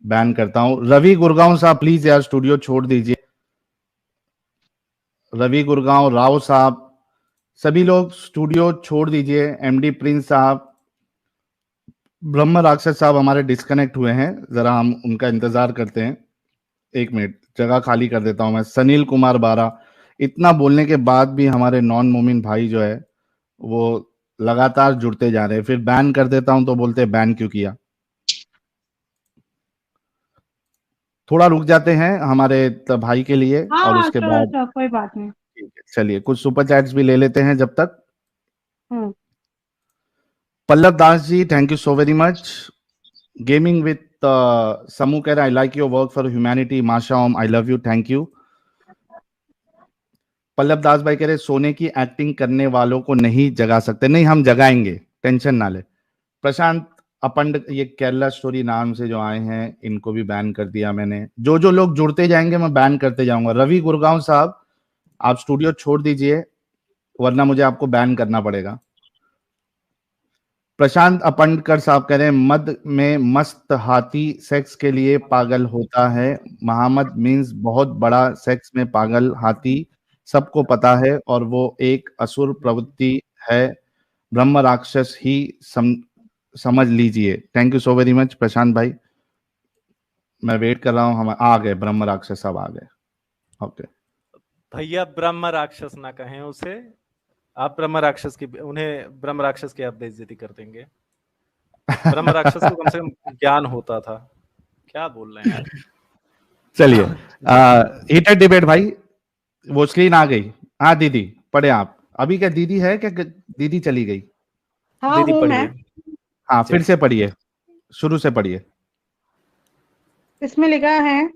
Speaker 1: बैन करता हूं। रवि गुरगांव साहब प्लीज यार स्टूडियो छोड़ दीजिए। रवि गुरगांव, राव साहब, सभी लोग स्टूडियो छोड़ दीजिए। एमडी प्रिंस साहब, ब्रह्म राक्षस साहब हमारे डिस्कनेक्ट हुए हैं, जरा हम उनका इंतजार करते हैं। एक मिनट, जगह खाली कर देता हूं मैं। सनील कुमार बारा, इतना बोलने के बाद भी हमारे नॉन मोमिन भाई जो है वो लगातार जुड़ते जा रहे हैं, फिर बैन कर देता हूं तो बोलते हैं बैन क्यों किया। थोड़ा रुक जाते हैं हमारे भाई के लिए,
Speaker 2: हाँ
Speaker 1: और
Speaker 2: हाँ,
Speaker 1: उसके
Speaker 2: चलो
Speaker 1: बाद
Speaker 2: अच्छा, कोई बात नहीं।
Speaker 1: ठीक है, चलिए कुछ सुपर चैट्स भी ले लेते हैं जब तक।
Speaker 2: Hmm
Speaker 1: Pallav Das ji, thank you so very much. Gaming with समू कह रहा, I like your work for humanity, माशा ओम, I love you, thank you. Pallav Das भाई कह रहे, सोने की एक्टिंग करने वालों को नहीं जगा सकते। नहीं, हम जगाएंगे, टेंशन ना ले। प्रशांत अपंड, ये केरला स्टोरी नाम से जो आए हैं इनको भी बैन कर दिया मैंने। जो जो लोग जुड़ते जाएंगे मैं बैन करते जाऊंगा। रवि गुरगांव साहब, आप स्टूडियो छोड़ दीजिए वरना मुझे आपको बैन करना पड़ेगा। प्रशांत अपंडकर साहब कह रहे हैं, मद में मस्त हाथी सेक्स के लिए पागल होता है। मोहम्मद मीन्स बहुत बड़ा सेक्स में पागल हाथी, सबको पता है, और वो एक असुर प्रवृत्ति है, ब्रह्म राक्षस ही समझ लीजिए। Thank you so very much Prashant भाई, मैं वेट कर रहा हूँ। हम आ गए, ब्रह्म राक्षस सब आ गए। ओके
Speaker 3: भैया, ब्रह्म राक्षस ना कहें उसे, आप ब्रह्म राक्षस की, उन्हें ब्रह्म राक्षस की आप बेइज्जती कर देंगे। ब्रह्म राक्षस को कम से कम ज्ञान होता था, क्या बोल रहे हैं।
Speaker 1: चलिए हीटेड डिबेट भाई, वो स्क्रीन आ गई। हाँ दीदी पढ़े आप, अभी क्या दीदी है क्या, दीदी चली गई?
Speaker 2: हाँ
Speaker 3: दीदी
Speaker 2: हूँ मैं।
Speaker 3: पढ़िए।
Speaker 1: हाँ फिर से पढ़िए, शुरू से पढ़िए।
Speaker 2: इसमें लिखा है,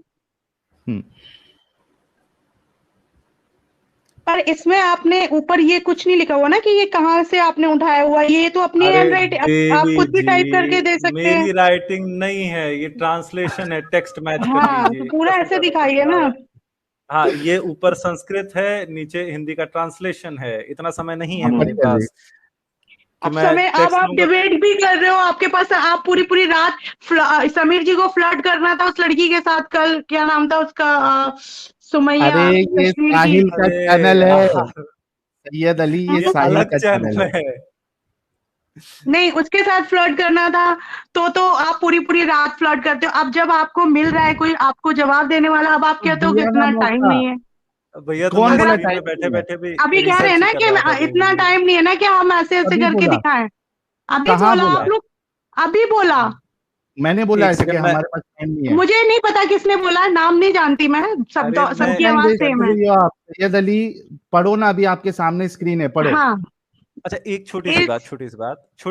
Speaker 2: पर इसमें आपने ऊपर ये कुछ नहीं लिखा हुआ ना कि ये कहाँ से आपने उठाया हुआ, ये तो अपनी
Speaker 3: अरे
Speaker 2: हैंड राइट, आप
Speaker 3: देवी
Speaker 2: कुछ भी टाइप करके दे
Speaker 3: जी,
Speaker 2: सकते हैं।
Speaker 3: मेरी राइटिंग नहीं है, ये ट्रांसलेशन है, टेक्स्ट मैच कर
Speaker 2: हाँ, तो
Speaker 3: लीजिए,
Speaker 2: पूरा
Speaker 3: इतना
Speaker 2: ऐसे
Speaker 3: समझा तो
Speaker 2: दिखाइए
Speaker 3: समझा
Speaker 2: ना।
Speaker 3: है। हाँ, ये ऊपर संस्कृत है, नीचे हिंदी का ट्रांसलेशन है, इतना समय नहीं है मेरे पास कि
Speaker 2: अब
Speaker 3: मैं
Speaker 2: समय, अब
Speaker 3: टेक्स्ट
Speaker 2: आप
Speaker 3: लूंगा।
Speaker 2: डिबेट भी कर रहे हो, आपके पास, आप पूरी पूरी रात समीर जी को फ्लर्ट करना था उस लड़की के साथ, कल क्या नाम था उसका, सुमैया
Speaker 1: अरे ये
Speaker 2: कश्मीर की।
Speaker 1: साहिल का
Speaker 3: अरे
Speaker 1: चैनल है,
Speaker 3: यार,
Speaker 1: सैयद अली, ये
Speaker 3: ये
Speaker 1: साहिल
Speaker 3: अलग
Speaker 1: का चैनल
Speaker 3: चैनल
Speaker 1: है।
Speaker 3: है।
Speaker 2: नहीं, उसके साथ फ्लर्ट करना था, तो आप पूरी पूरी रात फ्लर्ट करते हो। अब जब आपको मिल रहा है कोई आपको जवाब देने वाला, अब आप
Speaker 1: तो
Speaker 2: कहते हो कि
Speaker 1: दिया ना
Speaker 2: इतना टाइम
Speaker 1: मौका,
Speaker 2: नहीं है।
Speaker 3: भैया, तो
Speaker 1: कौन
Speaker 3: मैं
Speaker 2: अगर
Speaker 1: बोला
Speaker 2: आप
Speaker 3: स्क्रीन में
Speaker 1: टाइम
Speaker 3: बैठे
Speaker 1: नहीं है?
Speaker 3: बैठे भी
Speaker 2: अभी कह रहे हैं
Speaker 3: रिसर्च ही
Speaker 2: ना
Speaker 3: कर
Speaker 2: कि
Speaker 3: रहा था देवी
Speaker 2: इतना
Speaker 3: जी।
Speaker 2: टाइम नहीं है ना कि हम ऐसे ऐसे
Speaker 1: कभी
Speaker 2: करके
Speaker 1: बोला,
Speaker 2: दिखाएं, अभी
Speaker 1: कहाँ
Speaker 2: बोला
Speaker 1: बोला?
Speaker 2: आप लोग, अभी बोला।
Speaker 1: मैंने बोला
Speaker 3: एक
Speaker 1: ऐसे कि
Speaker 3: सेकंड, मैं
Speaker 1: हमारे पास टाइम नहीं है।
Speaker 2: मुझे नहीं पता किसने बोला, नाम नहीं जानती मैं, सब
Speaker 3: अरे
Speaker 2: सबकी
Speaker 3: मैं
Speaker 2: आवाज
Speaker 1: टाइम वेस्ट
Speaker 2: सेम
Speaker 1: कर
Speaker 2: है।
Speaker 1: रही हो आप सैयद अली। पढ़ो ना, अभी आपके सामने स्क्रीन है, पढ़ो।
Speaker 2: हाँ,
Speaker 3: अच्छा, एक छोटी सी बात,
Speaker 2: इस
Speaker 3: छोटी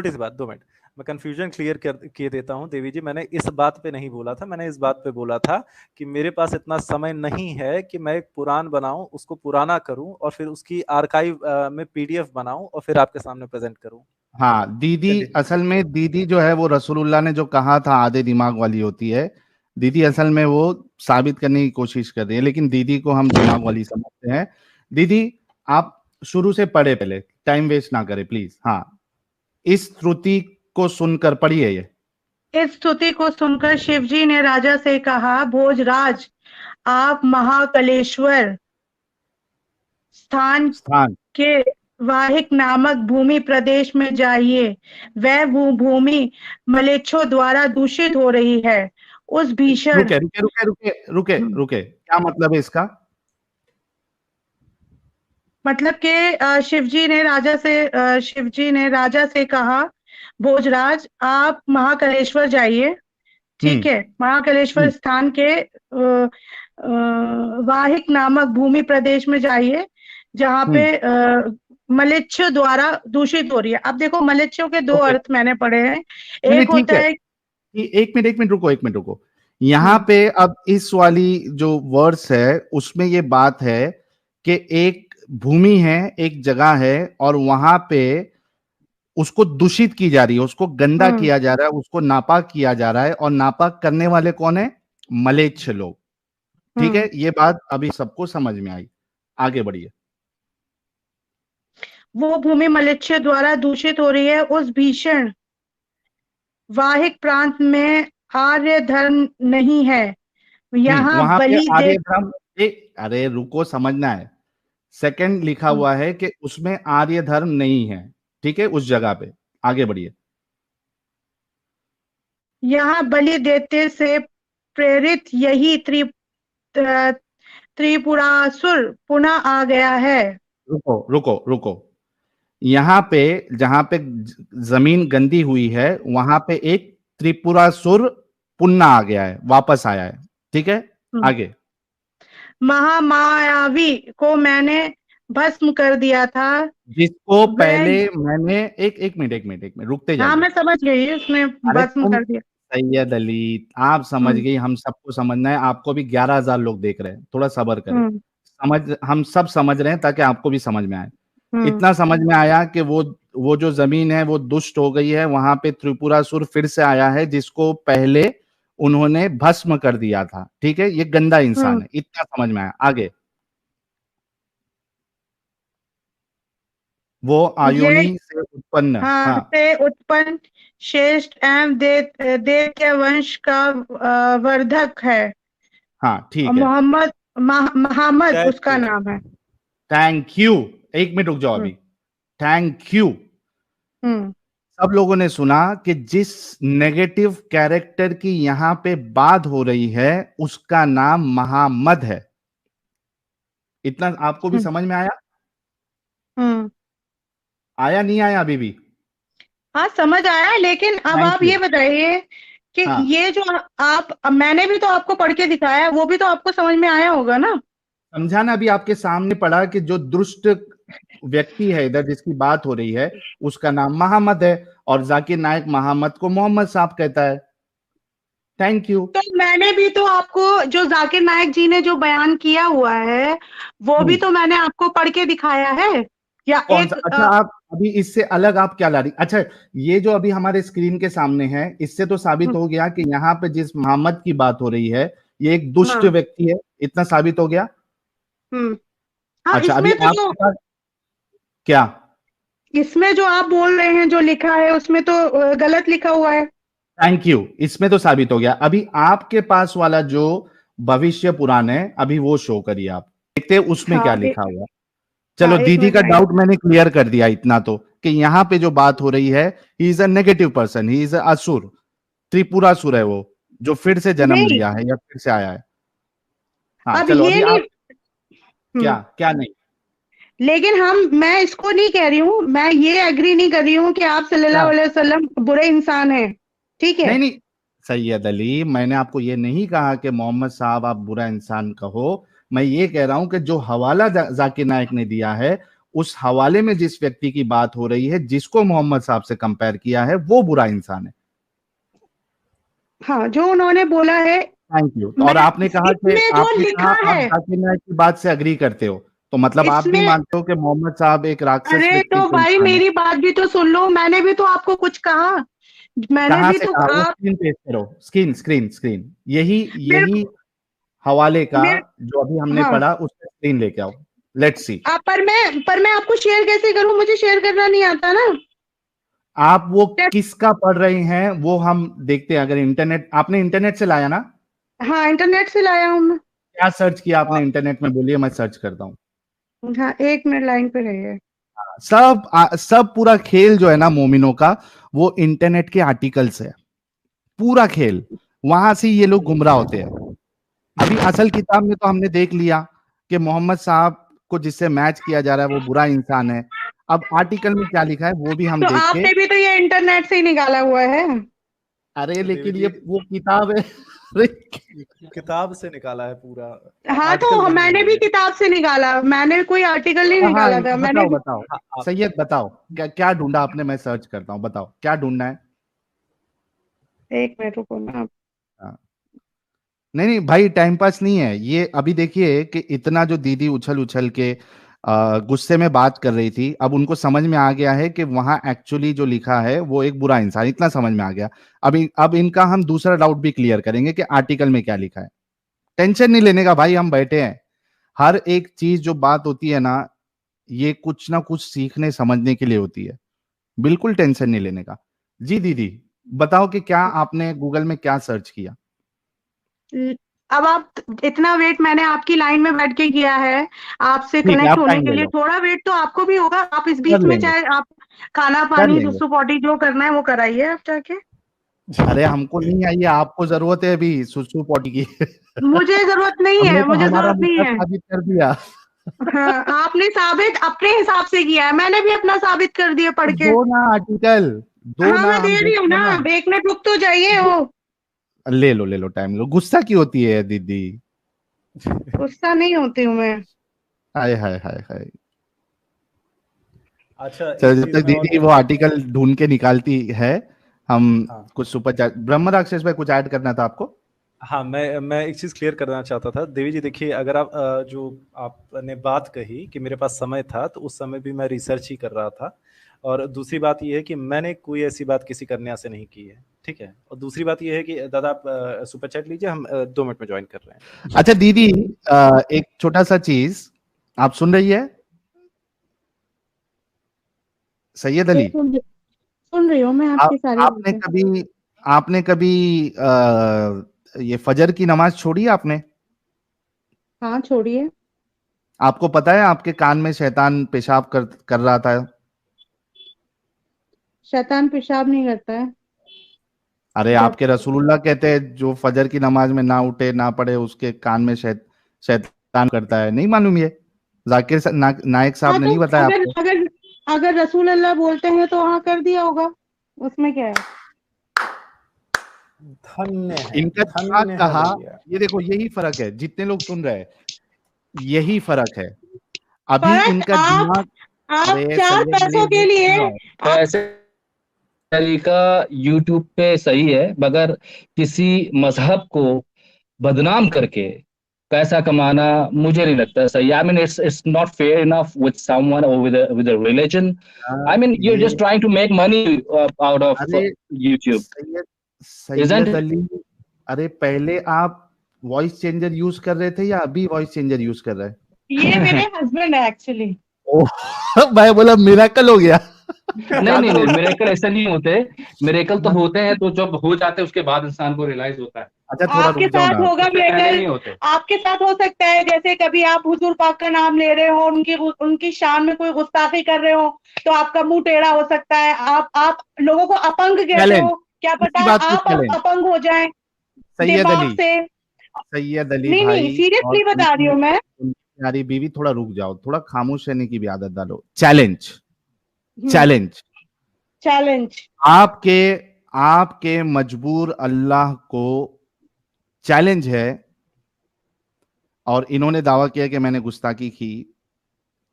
Speaker 3: सी बात, 2 मिनट। मैं कंफ्यूजन क्लियर कर किए देता हूँ देवी जी। मैंने इस बात पे नहीं बोला था, मैंने इस बात पे बोला था कि मेरे पास इतना समय नहीं है कि मैं एक पुराण बनाऊं, उसको पुराना करूं और फिर उसकी आर्काइव में पीडीएफ बनाऊं और फिर आपके सामने प्रेजेंट करूं।
Speaker 1: हाँ दीदी,
Speaker 3: चलिए।
Speaker 1: असल में दीदी जो है वो रसूलुल्लाह ने जो कहा था आधे दिमाग वाली होती है। दीदी असल में वो साबित करने की कोशिश कर रही है, लेकिन दीदी को हम दिमाग वाली समझते हैं। दीदी आप शुरू से पढ़े, पहले टाइम वेस्ट ना करें प्लीज। हाँ, इस श्रुति को सुनकर पढ़िए ये।
Speaker 2: इस स्तुति को सुनकर शिवजी ने राजा से कहा, भोजराज, आप महाकलेश्वर स्थान
Speaker 1: स्थान।
Speaker 2: के वाहिक नामक भूमि प्रदेश में जाइए। वह भूमि मलेच्छों द्वारा दूषित हो रही है। उस भीषण
Speaker 1: रुके रुके रुके रुके रुके रुके, क्या मतलब है इसका?
Speaker 2: मतलब कि शिवजी ने राजा से कहा, भोजराज, आप महाकलेश्वर जाइए। ठीक
Speaker 1: हम्म
Speaker 2: है, महाकलेश्वर
Speaker 1: हम्म
Speaker 2: स्थान के वाहिक नामक भूमि प्रदेश में जाइए, जहाँ पे
Speaker 1: हम्म
Speaker 2: मलेच्छ द्वारा दूषित हो रही है। अब देखो, मलेच्छों के दो
Speaker 1: ओके,
Speaker 2: अर्थ मैंने पढ़े हैं।
Speaker 1: नहीं नहीं
Speaker 2: एक
Speaker 1: ठीक
Speaker 2: होता
Speaker 1: है।
Speaker 2: है,
Speaker 1: एक मिनट रुको, एक मिनट रुको। यहाँ
Speaker 2: हम्म
Speaker 1: पे अब इस वाली जो वर्ड्स है उसमें ये बात है कि एक भूमि है, एक जगह है, और वहां पे उसको दूषित की जा रही है, उसको गंदा
Speaker 2: हम्म
Speaker 1: किया जा रहा है, उसको नापाक किया जा रहा है, और नापाक करने वाले कौन है? मलेच्छ लोग। ठीक
Speaker 2: हम्म
Speaker 1: है, ये बात अभी सबको समझ में आई। आगे बढ़िए।
Speaker 2: वो भूमि मलेच्छ द्वारा दूषित हो रही है। उस भीषण वाहिक प्रांत में आर्य धर्म नहीं है। यहाँ
Speaker 1: वहां पे
Speaker 2: बलि दे
Speaker 1: आर्य धर्म, अरे रुको, समझना है। सेकंड लिखा हुआ है कि उसमें आर्य धर्म नहीं है। ठीक है, उस जगह पे। आगे बढ़िए।
Speaker 2: यहाँ बलि देते से प्रेरित यही त्रिपुरासुर पुनः आ गया है।
Speaker 1: रुको रुको रुको, यहाँ पे जहां पे जमीन गंदी हुई है वहां पे एक त्रिपुरासुर पुन्ना आ गया है, वापस आया है। ठीक है,
Speaker 2: हम्म।
Speaker 1: आगे।
Speaker 2: महामायावी को मैंने भस्म कर दिया था।
Speaker 1: जिसको
Speaker 2: वह,
Speaker 1: पहले मैंने एक मिनट रुकते
Speaker 2: हाँ
Speaker 1: जाइए।
Speaker 2: मैं समझ गई, उसने
Speaker 1: अरे
Speaker 2: भस्म
Speaker 1: तुम,
Speaker 2: कर दिया।
Speaker 1: सैयद अली, आप समझ
Speaker 2: हम्म
Speaker 1: गई, हम सबको समझना है। आपको भी 11,000 लोग देख रहे हैं, थोड़ा सब्र करें।
Speaker 2: हम्म
Speaker 1: हम सब समझ रहे हैं ताकि आपको भी समझ में आए।
Speaker 2: हम्म
Speaker 1: इतना समझ में आया कि वो जो जमीन है वो दुष्ट हो गई है, वहां पे त्रिपुरासुर फिर से आया है, जिसको पहले उन्होंने भस्म कर दिया था। ठीक है, ये गंदा इंसान
Speaker 2: हम्म
Speaker 1: है, इतना समझ में आया। आगे। वो
Speaker 2: ये,
Speaker 1: आयोनी से उत्पन्न।
Speaker 2: हाँ,
Speaker 1: हाँ
Speaker 2: से उत्पन्न श्रेष्ठ एवं दैत्य वंश का वर्धक है।
Speaker 1: हाँ
Speaker 2: और
Speaker 1: ठीक है।
Speaker 2: मोहम्मद महामद उसका
Speaker 3: दैत्य।
Speaker 2: नाम है।
Speaker 1: Thank you. एक मिनट रुक जाओ
Speaker 2: हम्म
Speaker 1: अभी। Thank you.
Speaker 2: हम्म
Speaker 1: सब लोगों ने सुना कि जिस नेगेटिव कैरेक्टर की यहां पे बात हो रही है उसका नाम महामद है। इतना आपको भी
Speaker 2: हम्म
Speaker 1: समझ में आया?
Speaker 2: हम्म।
Speaker 1: आया नहीं आया अभी भी?
Speaker 2: हाँ समझ आया, लेकिन अब
Speaker 1: थैंक
Speaker 2: आप
Speaker 1: यू।
Speaker 2: ये बताइए कि
Speaker 1: हाँ,
Speaker 2: ये जो मैंने भी तो आपको पढ़ के दिखाया है, वो भी तो आपको समझ में आया होगा ना।
Speaker 1: समझा ना? अभी आपके सामने पढ़ा कि जो दुष्ट व्यक्ति है इधर जिसकी बात हो रही है उसका नाम मोहम्मद है, और जाकिर नायक मोहम्मद को मोहम्मद साहब कहता है। Thank you.
Speaker 2: तो मैंने भी तो आपको, जो जाकिर नायक जी ने जो बयान किया हुआ है, वो भी
Speaker 1: हम्म
Speaker 2: तो मैंने आपको पढ़ के दिखाया है। या
Speaker 1: कौन सा?
Speaker 2: एक
Speaker 1: अच्छा, आप अभी इससे अलग आप क्या ला रही? अच्छा, ये जो अभी हमारे स्क्रीन के सामने है, इससे तो साबित हो गया कि यहाँ पे जिस मोहम्मद की बात हो रही है ये एक दुष्ट
Speaker 2: हाँ
Speaker 1: व्यक्ति है। इतना साबित हो गया।
Speaker 2: हम्म हाँ,
Speaker 1: अच्छा, अभी आपके पास क्या?
Speaker 2: इसमें जो आप बोल रहे हैं, जो लिखा है उसमें तो गलत लिखा हुआ है।
Speaker 1: थैंक यू, इसमें तो साबित हो गया। अभी आपके पास वाला जो भविष्य पुराण है अभी वो शो करिए, आप देखते हैं उसमें क्या
Speaker 2: हाँ
Speaker 1: लिखा हुआ।
Speaker 2: हाँ,
Speaker 1: चलो,
Speaker 2: एक
Speaker 1: दीदी
Speaker 2: मिनट
Speaker 1: का
Speaker 2: लाइन।
Speaker 1: डाउट मैंने क्लियर कर दिया इतना तो, कि यहाँ पे जो बात हो रही है, he is a negative person, he is a असुर, त्रिपुरासुर है वो, जो फिर से जन्म
Speaker 2: नहीं,
Speaker 1: लिया है या फिर से आया है। हाँ
Speaker 2: अब
Speaker 1: चलो,
Speaker 2: ये
Speaker 1: अभी
Speaker 2: नहीं।
Speaker 1: आप क्या
Speaker 2: हम्म
Speaker 1: क्या नहीं?
Speaker 2: लेकिन मैं इसको नहीं कह रही हूँ, मैं ये एग्री नहीं कर रही हूँ कि आप
Speaker 1: क्या?
Speaker 2: सल्लल्लाहु अलैहि वसल्लम बुरे इंसान हैं। ठीक है।
Speaker 1: नहीं नहीं, सैयद अली, मैंने आपको ये नहीं कहा कि मोहम्मद साहब आप बुरा इंसान कहो, मैं ये कह रहा हूं कि जो हवाला जाकिर नाइक ने दिया है, उस हवाले में जिस व्यक्ति की बात हो रही है, जिसको मोहम्मद साहब से कंपेयर किया है, वो बुरा इंसान है।
Speaker 2: हाँ, जो उन्होंने बोला है।
Speaker 1: Thank you. और आपने कहा कि
Speaker 2: जो लिखा
Speaker 1: आप
Speaker 2: है
Speaker 1: जाकिर नाइक की बात से अग्री करते हो, तो मतलब आप भी मानते हो कि मोहम्मद साहब एक राक्षस
Speaker 2: अरे
Speaker 1: व्यक्ति
Speaker 2: तो भाई मेरी बात भी तो सुन लो, मैंने भी तो आपको कुछ कहा, मैंने
Speaker 1: कहाँ
Speaker 2: भी
Speaker 1: से
Speaker 2: तो
Speaker 1: कहा? स्क्रीन पेश करो, स्क्रीन यही हवाले का जो अभी हमने
Speaker 2: हाँ,
Speaker 1: पढ़ा, उसका स्क्रीन लेके आओ, लेट्स सी।
Speaker 2: पर मैं आपको शेयर कैसे करूं, मुझे शेयर करना नहीं आता ना।
Speaker 1: आप वो किसका पढ़ रहे हैं वो हम देखते हैं। अगर इंटरनेट, आपने इंटरनेट से लाया ना?
Speaker 2: हाँ, इंटरनेट से लाया हूँ मैं।
Speaker 1: क्या सर्च किया आपने इंटरनेट में, बोलिए, मैं सर्च करता हूँ।
Speaker 2: हाँ, 1 मिनट लाइन पे रहिए।
Speaker 1: सब पूरा खेल जो है ना मोमिनों का, वो इंटरनेट के आर्टिकल्स है, पूरा खेल। वहां से ये लोग गुमराह होते हैं। अभी असल किताब में तो हमने देख लिया कि मोहम्मद साहब को जिससे मैच किया जा रहा है वो बुरा इंसान है। अब आर्टिकल में क्या लिखा है वो भी हम
Speaker 2: तो
Speaker 1: देख के।
Speaker 2: आपने भी तो ये इंटरनेट से ही निकाला हुआ है।
Speaker 1: अरे
Speaker 3: तो
Speaker 1: लेकिन
Speaker 3: देवी
Speaker 1: ये
Speaker 3: जी,
Speaker 1: वो किताब है। अरे
Speaker 3: किताब से निकाला है पूरा,
Speaker 2: हाँ,
Speaker 3: आर्टिकल
Speaker 2: तो
Speaker 3: में नहीं
Speaker 2: मैंने
Speaker 3: है
Speaker 2: भी
Speaker 3: ये।
Speaker 2: किताब से निकाला, मैंने कोई आर्टिकल नहीं
Speaker 1: हाँ
Speaker 2: निकाला था, मैंने
Speaker 1: बताओ बताओ,
Speaker 3: हाँ,
Speaker 1: सैयद बताओ, क्या ढूंढा आपने? मैं सर्च करता हूँ, बताओ क्या ढूंढना है।
Speaker 2: 1 मिनट रुको ना।
Speaker 1: हाँ। नहीं भाई, टाइम पास नहीं है ये। अभी देखिए कि इतना जो दीदी उछल उछल के गुस्से में बात कर रही थी, अब उनको समझ में आ गया है कि वहां एक्चुअली जो लिखा है वो एक बुरा इंसान, इतना समझ में आ गया। अब इनका हम दूसरा डाउट भी क्लियर करेंगे कि आर्टिकल में क्या लिखा है। टेंशन नहीं लेने का भाई, हम बैठे हैं। हर एक चीज जो बात होती है ना, ये कुछ ना कुछ सीखने समझने के लिए होती है। बिल्कुल टेंशन नहीं लेने का। जी दीदी, बताओ कि क्या आपने गूगल में क्या सर्च किया।
Speaker 2: अब आप इतना वेट मैंने आपकी लाइन में बैठ के किया है, आपसे
Speaker 1: ठीक है,
Speaker 2: कनेक्ट
Speaker 1: आप
Speaker 2: होने
Speaker 1: टाइम
Speaker 2: के
Speaker 1: ले
Speaker 2: लिए,
Speaker 1: लो,
Speaker 2: थोड़ा वेट तो आपको भी होगा। आप इस
Speaker 1: कर
Speaker 2: बीच में
Speaker 1: लेंगे,
Speaker 2: चाहे आप खाना
Speaker 1: कर
Speaker 2: पानी
Speaker 1: लेंगे।
Speaker 2: सुसु पॉटी जो करना है वो कराइए आप जाके।
Speaker 1: अरे हमको नहीं आई है, आपको जरूरत है अभी सुसु पॉटी की।
Speaker 2: मुझे जरूरत नहीं
Speaker 1: हमने
Speaker 2: है,
Speaker 1: तो
Speaker 2: मुझे
Speaker 1: हमारा
Speaker 2: जरूरत नहीं
Speaker 1: मुद्दा
Speaker 2: है।
Speaker 1: साबित कर दिया।
Speaker 2: हाँ, आपने साबित अपने हिसाब से किया है, मैंने भी अपना साबित कर दिया
Speaker 1: तो
Speaker 2: पढ़ के।
Speaker 1: दो ना आर्टिकल, दो
Speaker 2: हाँ,
Speaker 1: ना,
Speaker 2: मैं
Speaker 1: हम
Speaker 2: दे रही हूँ
Speaker 1: देखते
Speaker 2: ना,
Speaker 1: हैं ना।
Speaker 2: अब 1 मिनट रुक तो जाइए।
Speaker 1: दो-
Speaker 2: वो
Speaker 1: ले लो टाइम लो, गुस्सा क्यों होती है दीदी?
Speaker 2: गुस्सा नहीं होती हूँ मैं।
Speaker 1: हाय हाय हाय हाय।
Speaker 3: अच्छा,
Speaker 1: चलो,
Speaker 3: एक
Speaker 1: जब
Speaker 3: चीज
Speaker 1: तक
Speaker 3: मैं और
Speaker 1: दीदी वो आर्टिकल ढूंढ के निकालती है, हम
Speaker 3: हाँ
Speaker 1: कुछ सुपर चैट। ब्रह्म राक्षस भाई, कुछ ऐड करना था आपको?
Speaker 3: हाँ, मैं एक चीज क्लियर करना चाहता था। देवी जी देखिए, अगर आप जो आपने बात कही कि मेरे पास समय था, तो उस समय भी मैं रिसर्च ही कर रहा था। और दूसरी बात यह है कि मैंने कोई ऐसी बात किसी कन्या से नहीं की है, ठीक है। और दूसरी बात यह है कि दादा आप सुपर चैट लीजिए, हम 2 मिनट में ज्वाइन कर रहे हैं।
Speaker 1: अच्छा दीदी, एक छोटा सा चीज, आप सुन रही है सैयद अली?
Speaker 2: सुन रही हूँ मैं आपकी सारी
Speaker 1: आपने
Speaker 2: बातें।
Speaker 1: कभी आपने कभी ये फजर की नमाज छोड़ी है आपने?
Speaker 2: हाँ, छोड़िए।
Speaker 1: आपको पता है आपके कान में शैतान पेशाब कर रहा था?
Speaker 2: शैतान पेशाब नहीं करता है।
Speaker 1: अरे
Speaker 2: जब
Speaker 1: आपके रसूलुल्लाह कहते हैं जो फजर की नमाज में ना उठे ना पढ़े उसके कान में शैतान करता है। नहीं मालूम ये? नायक साहब
Speaker 2: हाँ,
Speaker 1: ने
Speaker 2: तो
Speaker 1: नहीं बताया
Speaker 2: अगर
Speaker 1: आपको?
Speaker 2: अगर अगर रसूल अल्लाह बोलते हैं तो हाँ कर दिया होगा, उसमें क्या है।
Speaker 1: इनका दिमाग
Speaker 3: धन्य है
Speaker 1: कहा।
Speaker 3: भैया।
Speaker 1: ये देखो, यही फर्क है, जितने लोग सुन रहे हैं यही फर्क है। अभी
Speaker 2: फर्क
Speaker 1: इनका दिमाग।
Speaker 2: आप
Speaker 1: अरे
Speaker 2: 4
Speaker 1: सैयद अली,
Speaker 2: पैसों के लिए
Speaker 4: ऐसे तरीका यूट्यूब पे सही है, मगर किसी मजहब को बदनाम करके पैसा कमाना मुझे नहीं लगता सही। I mean it's not fair enough with someone और with a religion. I mean you are
Speaker 1: ये
Speaker 4: just trying to make money out of
Speaker 1: अरे
Speaker 4: यूट्यूब,
Speaker 1: सैयद
Speaker 4: इजंट
Speaker 1: सैयद अली, अरे पहले आप वॉइस चेंजर यूज कर रहे थे या अभी वॉइस चेंजर यूज कर रहे हैं?
Speaker 2: ये मेरे हस्बैंड है एक्चुअली।
Speaker 1: ओह, मैं बोला मिराकल हो गया।
Speaker 4: नहीं नहीं
Speaker 1: जादू हो
Speaker 4: नहीं,
Speaker 1: गया।
Speaker 4: मिरेकल ऐसे नहीं होते। मिरेकल तो होते हैं तो जब हो जाते हैं उसके बाद इंसान को रियलाइज होता है,
Speaker 1: अच्छा थोड़ा
Speaker 2: आपके
Speaker 1: रुक जाओ
Speaker 2: साथ
Speaker 1: ना।
Speaker 2: होगा
Speaker 4: उससे पहले
Speaker 2: मिरेकल।
Speaker 4: नहीं होते।
Speaker 2: आपके साथ हो सकता है, जैसे कभी आप हुजूर पाक का नाम ले रहे हो, उनकी शान में कोई गुस्ताखी कर रहे हो, तो आपका मुंह टेढ़ा हो सकता है। आप लोगों को अपंग कहते
Speaker 1: चैलेंज,
Speaker 2: हो, क्या
Speaker 1: इसी
Speaker 2: पता
Speaker 1: बात पे
Speaker 2: आप
Speaker 1: चैलेंज।
Speaker 2: अपंग हो जाएं
Speaker 1: सैयद
Speaker 2: दिमाग
Speaker 1: अली,
Speaker 2: से।
Speaker 1: सैयद अली
Speaker 2: नहीं नहीं,
Speaker 1: भाई और
Speaker 2: सीरियसली बता रही
Speaker 1: उनकी
Speaker 2: हूँ मैं।
Speaker 1: उनकी प्यारी बीवी, थोड़ा रुक जाओ, थोड़ा खामोश रहने की भी आदत डालो। चैलेंज,
Speaker 2: हम्म।
Speaker 1: चैलेंज।
Speaker 2: चैलेंज।
Speaker 1: आपके आपके मजबूर अल्लाह को चैलेंज है, और इन्होंने दावा किया कि मैंने गुस्ताखी की।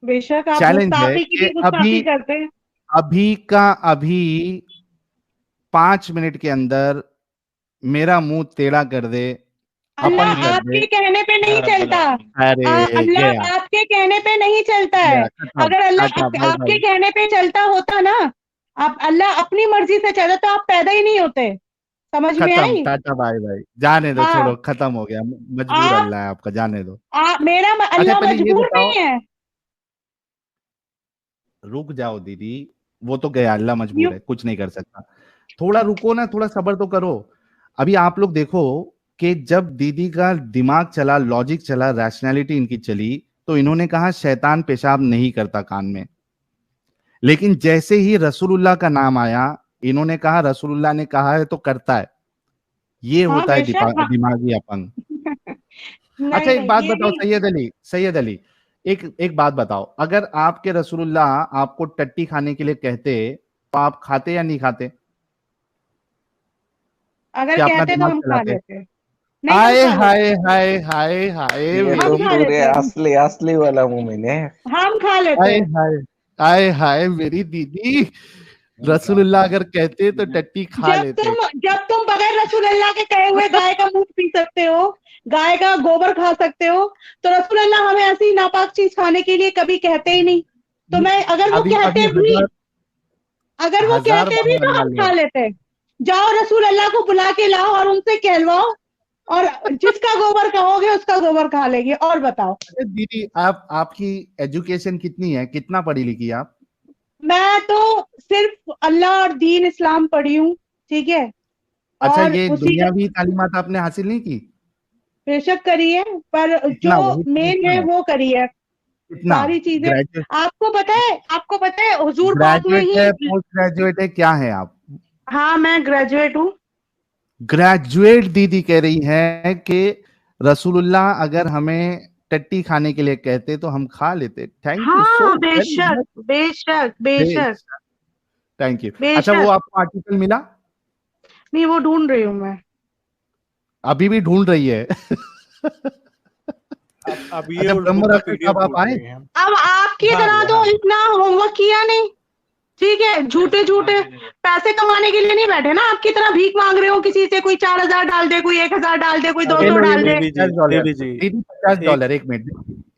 Speaker 2: बेशक आप
Speaker 1: चैलेंज है
Speaker 2: गुस्ताखी की
Speaker 1: कि
Speaker 2: भी गुस्ताखी करते हैं।
Speaker 1: अभी का अभी 5 मिनट के अंदर मेरा मुंह टेढ़ा कर दे,
Speaker 2: अल्लाह
Speaker 1: अपंग कर
Speaker 2: आपके
Speaker 1: दे।
Speaker 2: कहने पे नहीं चलता।
Speaker 1: अरे
Speaker 2: अल्लाह
Speaker 1: गया
Speaker 2: आपके कहने पे नहीं चलता है।
Speaker 1: गया, खत्म,
Speaker 2: अगर अल्लाह
Speaker 1: टाटा, बाय
Speaker 2: आपके
Speaker 1: बाय।
Speaker 2: कहने पे चलता होता ना, आप अल्लाह अपनी मर्जी से चलता तो आप पैदा ही नहीं होते। समझ में
Speaker 1: खत्म,
Speaker 2: आई?
Speaker 1: टाटा, बाय बाय, जाने दो,
Speaker 2: हाँ।
Speaker 1: छोड़ो, खत्म हो गया। मजबूर
Speaker 2: आप
Speaker 1: अल्लाह है आपका, जाने दो।
Speaker 2: मेरा
Speaker 1: अच्छा
Speaker 2: अल्लाह
Speaker 1: पहले ये
Speaker 2: मजबूर
Speaker 1: बताओ,
Speaker 2: नहीं है।
Speaker 1: रुक जाओ दीदी, वो तो गया, अल्लाह मजबूर
Speaker 2: यूं
Speaker 1: है, कुछ नहीं कर सकता। थोड़ा रुको ना, थोड़ा सब्र तो करो। अभी आप लोग देखो कि जब दीदी का दिमाग चला, लॉजिक चला, रैशनैलिटी इनकी चली, तो इन्होंने कहा शैतान पेशाब नहीं करता कान में। लेकिन जैसे ही रसूलुल्लाह का नाम आया, इन्होंने कहा रसूलुल्लाह ने कहा है तो करता है। ये
Speaker 2: हाँ
Speaker 1: होता है
Speaker 2: बेशक। हाँ।
Speaker 1: दिमागी अपंग। अच्छा
Speaker 2: नहीं
Speaker 1: एक
Speaker 2: नहीं
Speaker 1: बात
Speaker 2: ये
Speaker 1: बताओ
Speaker 2: नहीं।
Speaker 1: सैयद अली, एक एक बात बताओ, अगर आपके रसूलुल्लाह आपको टट्टी खाने के लिए कहते तो आप खाते या नहीं खाते?
Speaker 2: अगर
Speaker 1: क्या अपना
Speaker 2: कहते तो
Speaker 1: दिमाग
Speaker 2: हम खा
Speaker 1: चलाते?
Speaker 2: लेते। नहीं हम
Speaker 1: आए
Speaker 2: खा
Speaker 1: हाय
Speaker 2: लेते।
Speaker 1: हाय हाय हाय
Speaker 5: ये
Speaker 2: हम
Speaker 5: तो
Speaker 1: मेरी,
Speaker 2: खा
Speaker 5: पूरे
Speaker 2: लेते।
Speaker 5: असली असली वाला मोमिन है।
Speaker 2: हम खा
Speaker 1: हाय
Speaker 2: लेते।
Speaker 1: हाय हाय हाय मेरी दीदी, रसूलुल्लाह अगर कहते तो टट्टी खा लेते।
Speaker 2: जब तुम बगैर रसूल अल्लाह के कहे हुए गाय का मूत्र पी सकते हो, गाय का गोबर खा सकते हो, तो रसूल अल्लाह हमें ऐसी नापाक चीज खाने के लिए कभी कहते ही नहीं। तो मैं अगर वो
Speaker 1: अभी अभी
Speaker 2: कहते भी,
Speaker 1: हजार
Speaker 2: अगर वो
Speaker 1: हजार
Speaker 2: कहते भी
Speaker 1: बार
Speaker 2: तो
Speaker 1: मान
Speaker 2: हम
Speaker 1: लो।
Speaker 2: खा लेते। जाओ रसूल अल्लाह को बुला के लाओ और उनसे कहलवाओ, और जिसका गोबर कहोगे उसका गोबर खा लेंगे। और बताओ।
Speaker 1: अरे दीदी, आपकी एजुकेशन कितनी है, कितना पढ़ी लिखी आप?
Speaker 2: मैं तो सिर्फ अल्लाह और दीन इस्लाम पढ़ी हूँ, ठीक है,
Speaker 1: अच्छा,
Speaker 2: और
Speaker 1: ये
Speaker 2: उसी का
Speaker 1: दुनियावी तालीमात आपने हासिल नहीं की?
Speaker 2: बेशक करी है, पर
Speaker 1: कितना,
Speaker 2: जो
Speaker 1: वही तो
Speaker 2: मेन
Speaker 1: पूछना
Speaker 2: है
Speaker 1: है।
Speaker 2: वो करी है।
Speaker 1: कितना?
Speaker 2: सारी चीजें
Speaker 1: ग्रेजुएट?
Speaker 2: आपको पता है हुजूर पाक ने
Speaker 1: ग्रेजुएट
Speaker 2: ही।
Speaker 1: है, पोस्ट ग्रेजुएट है, क्या है आप?
Speaker 2: हाँ मैं ग्रेजुएट हूँ।
Speaker 1: ग्रेजुएट दीदी कह रही है कि रसूलुल्लाह अगर हमें टट्टी खाने के लिए कहते तो हम खा लेते। थैंक यू सो
Speaker 2: हाँ
Speaker 1: वेरी
Speaker 2: बेशक
Speaker 1: मच।
Speaker 2: बेशक बेशक
Speaker 1: थैंक यू। अच्छा, वो
Speaker 2: बेशक।
Speaker 1: आपको आर्टिकल मिला?
Speaker 2: नहीं वो ढूंढ रही हूँ मैं।
Speaker 1: अभी भी ढूंढ रही है?
Speaker 3: अब ये
Speaker 1: अच्छा,
Speaker 3: बुक
Speaker 1: ब्रह्म
Speaker 3: का
Speaker 1: रक्षक
Speaker 3: पीडीएफ
Speaker 1: साहब आप
Speaker 3: ढूंढ
Speaker 1: आए?
Speaker 3: रहे हैं।
Speaker 2: अब आपकी
Speaker 3: हाँ
Speaker 2: तरह
Speaker 3: भैया,
Speaker 2: तो
Speaker 3: हाँ।
Speaker 2: इतना होमवर्क किया नहीं, ठीक है, झूठे झूठे पैसे कमाने के लिए नहीं बैठे ना, आपकी तरह भीख मांग रहे हो किसी से, कोई 4,000 डाल दे, कोई 1,000 डाल दे, कोई
Speaker 3: अरे
Speaker 2: 200 डाल दे।
Speaker 3: देवी जी,
Speaker 1: $50।
Speaker 3: देवी जी,
Speaker 1: दीदी $50।
Speaker 3: एक
Speaker 1: एक मिनट,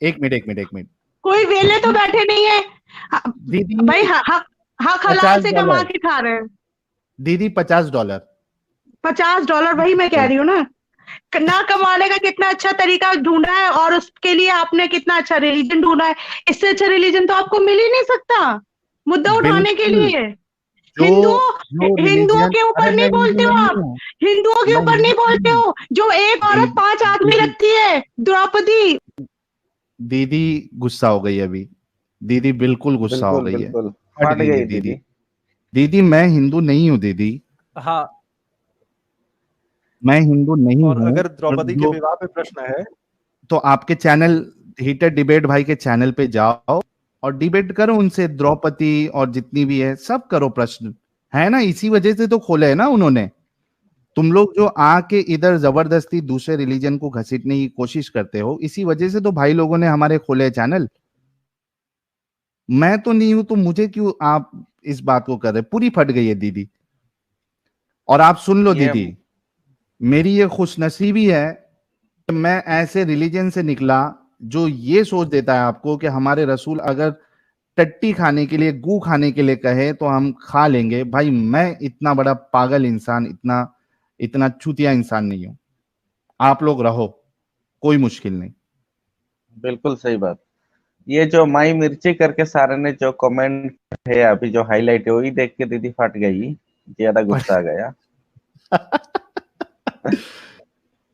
Speaker 1: एक मिनट, एक मिनट, एक मिनट।
Speaker 2: कोई वेले तो बैठे नहीं है। भाई
Speaker 1: दीदी
Speaker 2: हक हलाल से कमा
Speaker 1: $50।
Speaker 2: के खा रहे हैं।
Speaker 1: दीदी $50।
Speaker 2: $50 वही मैं कह रही हूँ ना। ना कमाने का कितना अच्छा तरीका ढूंढा है, और उसके लिए आपने कितना अच्छा रिलीजन ढूंढा है। इससे अच्छा रिलीजन तो आपको मिल ही नहीं सकता मुद्दा उठाने के
Speaker 1: बिल्कुल।
Speaker 2: लिए।
Speaker 1: जो जो
Speaker 2: हिंदुओं
Speaker 1: रिलीजियन,
Speaker 2: के
Speaker 1: अरे
Speaker 2: ऊपर
Speaker 1: मैं
Speaker 2: नहीं
Speaker 1: हिंदू
Speaker 2: बोलते हो
Speaker 1: नहीं
Speaker 2: आप।
Speaker 1: हूँ,
Speaker 2: हिंदुओं के
Speaker 1: मैं
Speaker 2: ऊपर नहीं
Speaker 1: हिंदू
Speaker 2: बोलते
Speaker 1: नहीं हूँ।
Speaker 2: हो। जो एक औरत
Speaker 1: दीदी
Speaker 2: 5 आदमी
Speaker 1: दीदी
Speaker 2: रखती है, द्रौपदी।
Speaker 1: दीदी गुस्सा हो गई अभी। दीदी बिल्कुल गुस्सा हो
Speaker 5: बिल्कुल
Speaker 1: गई है,
Speaker 5: बिल्कुल
Speaker 1: फट
Speaker 5: फट
Speaker 1: गई है
Speaker 5: गई
Speaker 1: दीदी।
Speaker 5: दीदी।
Speaker 1: दीदी मैं हिंदू नहीं हूँ दीदी,
Speaker 3: हाँ।
Speaker 1: मैं हिंदू नहीं
Speaker 3: और
Speaker 1: हूँ।
Speaker 3: अगर
Speaker 1: और
Speaker 3: द्रौपदी के
Speaker 1: जो,
Speaker 3: विवाह पे प्रश्न है,
Speaker 1: तो आपके चैनल हीटेड डिबेट भाई के चैनल पे जाओ और डिबेट करो उनसे, द्रौपदी और जितनी भी है सब करो प्रश्न, है ना? इसी वजह से तो खोले है ना उन्होंने। तुम लोग जो आके इधर जबरदस्ती दूसरे रिलीजन को घसीटने की कोशिश करते हो, इसी वजह से तो भाई लोगों ने हमारे खोले चैनल। मैं तो नहीं हूं तो मुझे क्यों आप इस बात को कर रहे? पूरी फट गई है दीदी। और आप सुन लो
Speaker 5: ये
Speaker 1: दीदी, मेरी ये खुशनसीबी है कि मैं ऐसे रिलीजन से निकला जो ये सोच देता है आपको कि हमारे रसूल अगर टट्टी खाने के लिए, गू खाने के लिए कहे तो हम खा लेंगे। भाई मैं इतना बड़ा पागल इंसान, इतना इतना चूतिया इंसान नहीं हूं। आप लोग रहो, कोई मुश्किल नहीं।
Speaker 5: बिल्कुल सही बात। ये जो माई मिर्ची करके सारे ने जो कमेंट है अभी जो हाईलाइट है वही देख के दीदी फट गई, ज्यादा गुस्सा आ गया।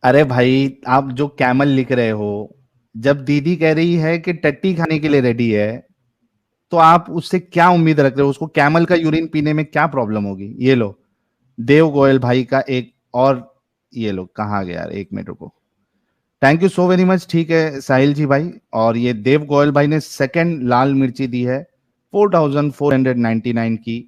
Speaker 1: अरे भाई, आप जो कैमल लिख रहे हो, जब दीदी कह रही है कि टट्टी खाने के लिए रेडी है, तो आप उससे क्या उम्मीद रख रहे हो? उसको कैमल का यूरिन पीने में क्या प्रॉब्लम होगी? ये लो, देव गोयल भाई का एक और, ये लो, कहाँ गया यार, एक मिनट रुको। Thank you so very much. ठीक है साहिल जी भाई, और ये देव गोयल भाई ने सेकंड लाल मिर्ची दी है 4499 की।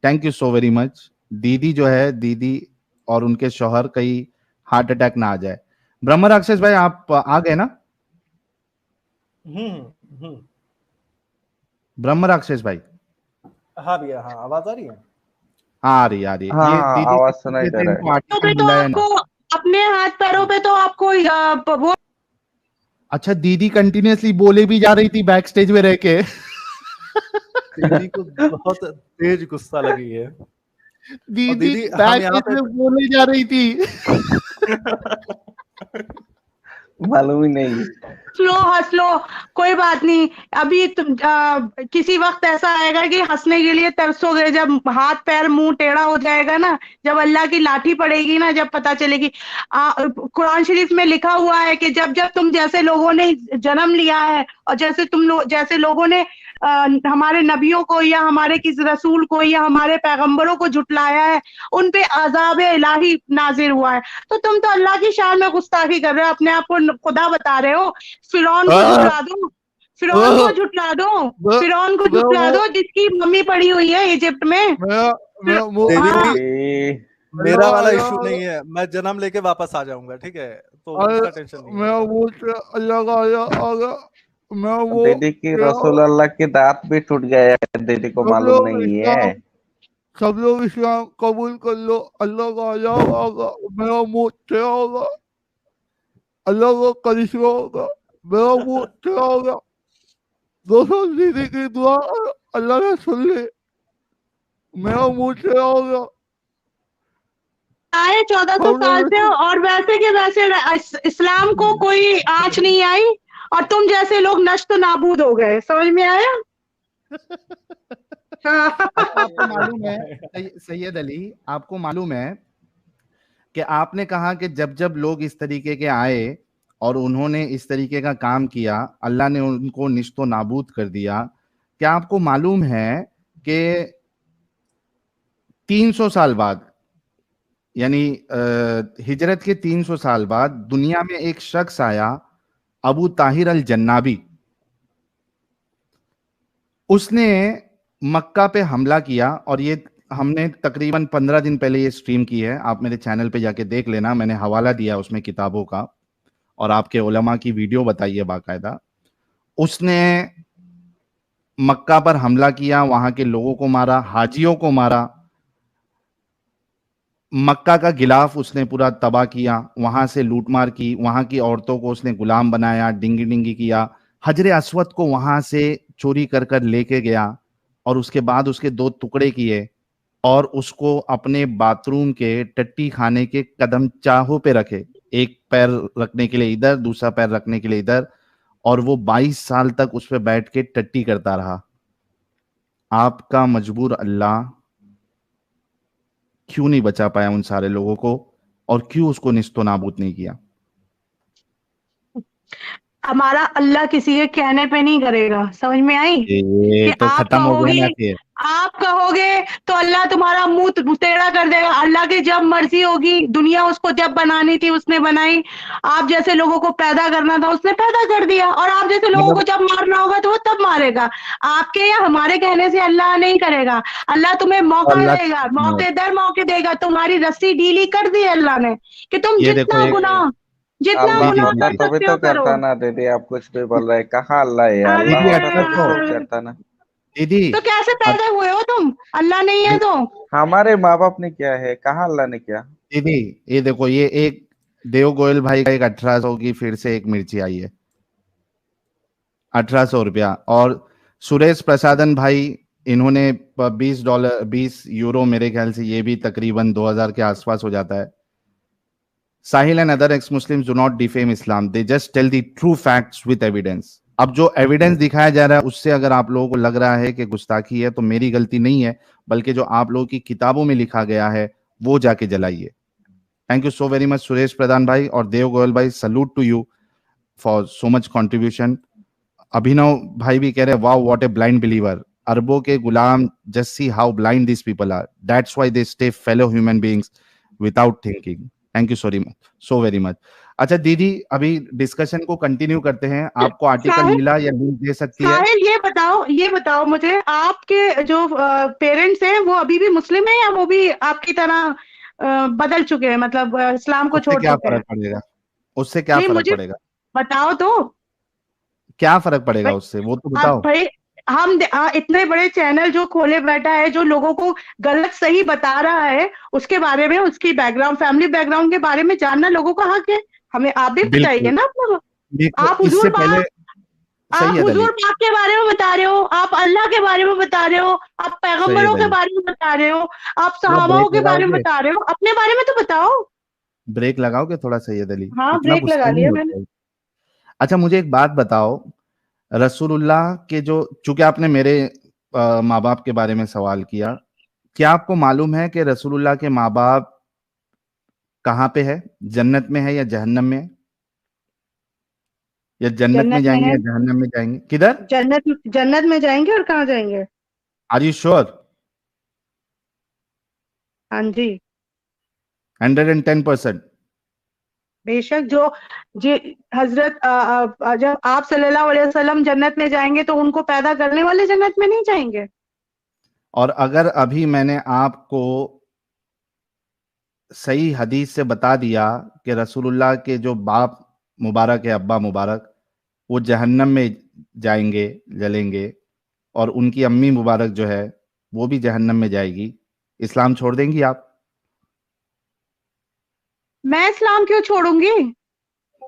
Speaker 1: Thank you so very much दीदी जो है, दीदी और उनके शौहर कहीं हार्ट अटैक ना आ जाए। ब्रह्म राक्षस भाई आप आ गए ना? ब्रह्म राक्षस भाई,
Speaker 3: हाँ भैया, हाँ आवाज आ रही है?
Speaker 1: हाँ आ रही आ रही है।
Speaker 5: हाँ
Speaker 1: ये
Speaker 5: हाँ,
Speaker 1: दीदी
Speaker 5: आवाज सुनाई दे रहा है।
Speaker 1: इनको आर्टिकल
Speaker 2: तो
Speaker 1: मिला है ना?
Speaker 2: आपको अपने हाथ पैरों पे तो आपको वो
Speaker 1: अच्छा, दीदी कंटिन्यूअसली बोले भी जा रही थी बैक स्टेज में रह के।
Speaker 3: दीदी को बहुत तेज गुस्सा लगी है।
Speaker 1: दीदी
Speaker 3: दीदी हम
Speaker 1: बैक
Speaker 3: यहाँ
Speaker 1: स्टेज में बोले जा रही थी।
Speaker 5: मालूम ही नहीं।
Speaker 2: हंस लो, कोई बात नहीं। अभी तुम किसी वक्त ऐसा आएगा कि हंसने के लिए तरसोगे, जब हाथ पैर मुंह टेढ़ा हो जाएगा ना, जब अल्लाह की लाठी पड़ेगी ना, जब पता चलेगी। कुरान शरीफ में लिखा हुआ है कि जब जब तुम जैसे लोगों ने जन्म लिया है और जैसे लोगों ने हमारे नबियों को या हमारे किसी रसूल को या हमारे पैगंबरों को झुटलाया है, उन पे अजाब इलाही नाजिर हुआ है। तो तुम तो अल्लाह की शान में गुस्ताखी कर रहे हो, अपने आप को खुदा बता रहे हो। फिरौन को झुटला दो, फिरौन को झुटला दो, फिरौन को झुटला दो, जिसकी मम्मी पड़ी हुई है इजिप्ट में।
Speaker 3: मेरा वाला इशू नहीं है, मैं जन्म लेके वापस आ जाऊंगा, ठीक है? तो उसका टेंशन नहीं है।
Speaker 5: दीदी की रसूल अल्लाह की दांत भी टूट गए हैं, दीदी को मालूम नहीं है।
Speaker 1: सब लोग इस्लाम कबूल कर लो, अल्लाह का अज़ाब आगा, मेरा मुंह टेढ़ा होगा, अल्लाह का करिश्मा होगा, मेरा मुंह टेढ़ा होगा। दोस्तों दीदी की दुआ अल्लाह ने सुन ले, मेरा मुंह टेढ़ा होगा।
Speaker 2: आए 1400 साल से, और वैसे के वैसे इस्लाम को कोई आंच नहीं आई, और तुम जैसे लोग नष्ट नाबूद हो गए। समझ में आया?
Speaker 1: आपको मालूम है सैयद अली, आपको मालूम है कि आपने कहा कि जब जब लोग इस तरीके के आए और उन्होंने इस तरीके का काम किया, अल्लाह ने उनको निश्तो नाबूद कर दिया। क्या आपको मालूम है कि 300 साल बाद, यानी हिजरत के 300 साल बाद दुनिया में एक शख्स आया, अबू ताहिर अल जन्नाबी। उसने मक्का पे हमला किया, और ये हमने तकरीबन 15 दिन पहले ये स्ट्रीम की है, आप मेरे चैनल पे जाके देख लेना, मैंने हवाला दिया उसमें किताबों का, और आपके उलमा की वीडियो बताई है बाकायदा। उसने मक्का पर हमला किया, वहां के लोगों को मारा, हाजियों को मारा, मक्का का गिलाफ उसने पूरा तबाह किया, वहां से लूटमार की, वहां की औरतों को उसने गुलाम बनाया, डिंगी डिंगी किया, हजरे अस्वद को वहां से चोरी कर कर लेके गया, और उसके बाद उसके 2 टुकड़े किए और उसको अपने बाथरूम के टट्टी खाने के कदम चाहों पे रखे, एक पैर रखने के लिए इधर, दूसरा पैर रखने के लिए इधर, और वो 22 साल तक उस पर बैठ के टट्टी करता रहा। आपका मजबूर अल्लाह क्यों नहीं बचा पाया उन सारे लोगों को, और क्यों उसको निस्तो नाबूद नहीं किया?
Speaker 2: हमारा अल्लाह किसी के कहने पे नहीं करेगा। समझ में आई?
Speaker 1: ये तो खत्म हो गया ना फिर।
Speaker 2: आप कहोगे तो अल्लाह तुम्हारा मुंह टेढ़ा कर देगा। अल्लाह की जब मर्जी होगी, दुनिया उसको जब बनानी थी उसने बनाई, आप जैसे लोगों को पैदा करना था उसने पैदा कर दिया, और आप जैसे लोगों को जब मारना होगा तो वो तब मारेगा। आपके या हमारे कहने से अल्लाह नहीं करेगा। अल्लाह तुम्हें मौका देगा, मौके दर मौके देगा। तुम्हारी रस्सी ढीली कर दी अल्लाह ने कि तुम जितना गुनाह
Speaker 5: तो भी तो करता ना दीदी, आप कुछ भी बोल रहे, कहाँ अल्लाह है? अल्लाह करता ना
Speaker 1: दीदी।
Speaker 2: तो कैसे पैदा हुए हो तुम? अल्लाह नहीं है तो?
Speaker 5: हमारे माँ बाप ने किया है, कहाँ अल्लाह ने किया?
Speaker 1: दीदी ये देखो, ये एक देव गोयल भाई का एक 1800 की फिर से एक मिर्ची आई है, 1800 रुपया। और सुरेश प्रसादन भाई, इन्होंने $20 20 यूरो, मेरे ख्याल से ये भी तकरीबन 2000 के आसपास हो जाता है। Sahil and other ex Muslims do not defame Islam, they just tell the true facts with evidence. अब जो एविडेंस दिखाया जा रहा है उससे अगर आप लोगों को लग रहा है कि गुस्ताखी है, तो मेरी गलती नहीं है, बल्कि जो आप लोगों की किताबों में लिखा गया है वो जाके जलाइए। Thank you so very much Suresh Pradhan भाई और देव गोयल भाई, salute to you for so much contribution. Abhinav भाई भी कह रहे हैं wow what a blind believer, अरबों के गुलाम, just see how blind this people are, that's why they stay fellow human beings without thinking. Thank you so very much. अच्छा दीदी, अभी डिस्कशन को कंटिन्यू करते हैं। आपको आर्टिकल मिला या लिंक दे सकती है?
Speaker 2: साहिल ये बताओ, ये बताओ मुझे, आपके जो पेरेंट्स हैं वो अभी भी मुस्लिम है या वो भी आपकी तरह बदल चुके हैं, मतलब इस्लाम को
Speaker 1: उससे
Speaker 2: छोड़
Speaker 1: क्या
Speaker 2: चुके हैं?
Speaker 1: फर्क पड़ेगा? उससे क्या
Speaker 2: नहीं,
Speaker 1: फर्क
Speaker 2: मुझे
Speaker 1: पड़ेगा?
Speaker 2: बताओ तो।
Speaker 1: क्या फर्क पड़ेगा
Speaker 2: भाई,
Speaker 1: उससे, वो तो
Speaker 2: अब
Speaker 1: बताओ।
Speaker 2: भाई इतने बड़े चैनल जो खोले बैठा है, जो लोगों को गलत सही बता रहा है, उसके बारे में, उसकी बैकग्राउंड, फैमिली बैकग्राउंड के बारे में जानना लोगों का हक है। हमें आप भी बताइए
Speaker 1: बिल्कुल।
Speaker 2: ना अपना।
Speaker 1: देखो,
Speaker 2: आप
Speaker 1: इससे
Speaker 2: हुजूर
Speaker 1: पहले
Speaker 2: पाक आप
Speaker 1: सैयद अली,
Speaker 2: हुजूर पाक के बारे में बता रहे हो, आप अल्लाह के बारे में बता रहे हो, आप पैगंबरों
Speaker 1: सैयद
Speaker 2: के
Speaker 1: अली,
Speaker 2: बारे में बता रहे हो, आप
Speaker 1: थोड़ा
Speaker 2: सहाबाओं
Speaker 1: ब्रेक
Speaker 2: के बारे में
Speaker 1: लगाओगे?
Speaker 2: बता रहे हो, अपने बारे में तो बताओ।
Speaker 1: ब्रेक लगाओगे थोड़ा सैयद अली?
Speaker 2: हाँ,
Speaker 1: इतना
Speaker 2: ब्रेक
Speaker 1: गुस्सा
Speaker 2: लगा
Speaker 1: नहीं
Speaker 2: लिया मैंने।
Speaker 1: होता है। अच्छा, मुझे एक बात बताओ, रसूलुल्लाह के जो, चूंकि आपने मेरे माँ बाप के बारे में सवाल किया, क्या आपको मालूम है कि रसूलुल्लाह के माँ बाप कहाँ पे है? जन्नत में है या जहन्नम में है? या जन्नत में
Speaker 2: जन्नत में
Speaker 1: जाएंगे
Speaker 2: है।
Speaker 1: या जहन्नम में जाएंगे? किधर?
Speaker 2: जन्नत में जाएंगे। और कहाँ जाएंगे?
Speaker 1: Are you sure?
Speaker 2: हाँ जी,
Speaker 1: 110%?
Speaker 2: बेशक। जो जी, हजरत जब आप सल्लल्लाहु अलैहि वसल्लम जन्नत में जाएंगे तो उनको पैदा करने वाले जन्नत में नहीं जाएंगे?
Speaker 1: और अगर अभी मैंने आपको सही हदीस से बता दिया कि रसूलुल्लाह के जो बाप मुबारक है, अब्बा मुबारक, वो जहन्नम में जाएंगे, जलेंगे, और उनकी अम्मी मुबारक जो है वो भी जहन्नम में जाएगी, इस्लाम छोड़ देंगी आप?
Speaker 2: मैं इस्लाम क्यों छोड़ूंगी?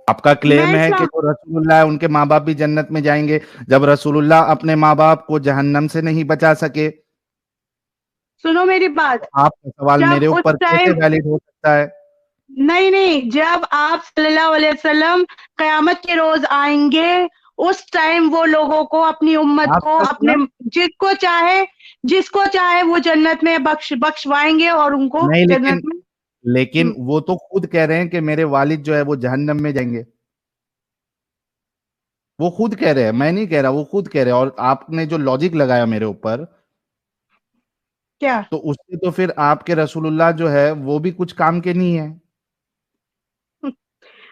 Speaker 1: आपका
Speaker 2: मैं
Speaker 1: क्लेम है कि
Speaker 2: इस्लाम
Speaker 1: जो रसूलुल्लाह है उनके माँ बाप भी जन्नत में जाएंगे, जब रसूलुल्लाह अपने माँ बाप को जहन्नम से नहीं बचा सके,
Speaker 2: सुनो मेरी
Speaker 1: तो
Speaker 2: बात।
Speaker 1: आपका सवाल
Speaker 2: जब
Speaker 1: मेरे
Speaker 2: उस
Speaker 1: ऊपर कैसे
Speaker 2: टाइम
Speaker 1: वैलिड हो सकता है?
Speaker 2: नहीं नहीं, जब आप सल्लल्लाहु अलैहि वसल्लम कयामत के रोज आएंगे, उस टाइम वो लोगों को, अपनी उम्मत को,
Speaker 1: आपका
Speaker 2: अपने
Speaker 1: सवाल
Speaker 2: जिसको चाहे वो जन्नत में बख्शवाएंगे और उनको
Speaker 1: नहीं,
Speaker 2: जन्नत
Speaker 1: लेकिन
Speaker 2: में।
Speaker 1: लेकिन
Speaker 2: हम्म,
Speaker 1: वो तो खुद कह रहे हैं कि मेरे वालिद जो है वो जहन्नम में जाएंगे। वो खुद कह रहे हैं, मैं नहीं कह रहा, वो खुद कह रहे हैं। और आपने जो लॉजिक लगाया मेरे ऊपर,
Speaker 2: क्या?
Speaker 1: तो उससे तो फिर आपके रसूलुल्लाह जो है वो भी कुछ काम के नहीं है।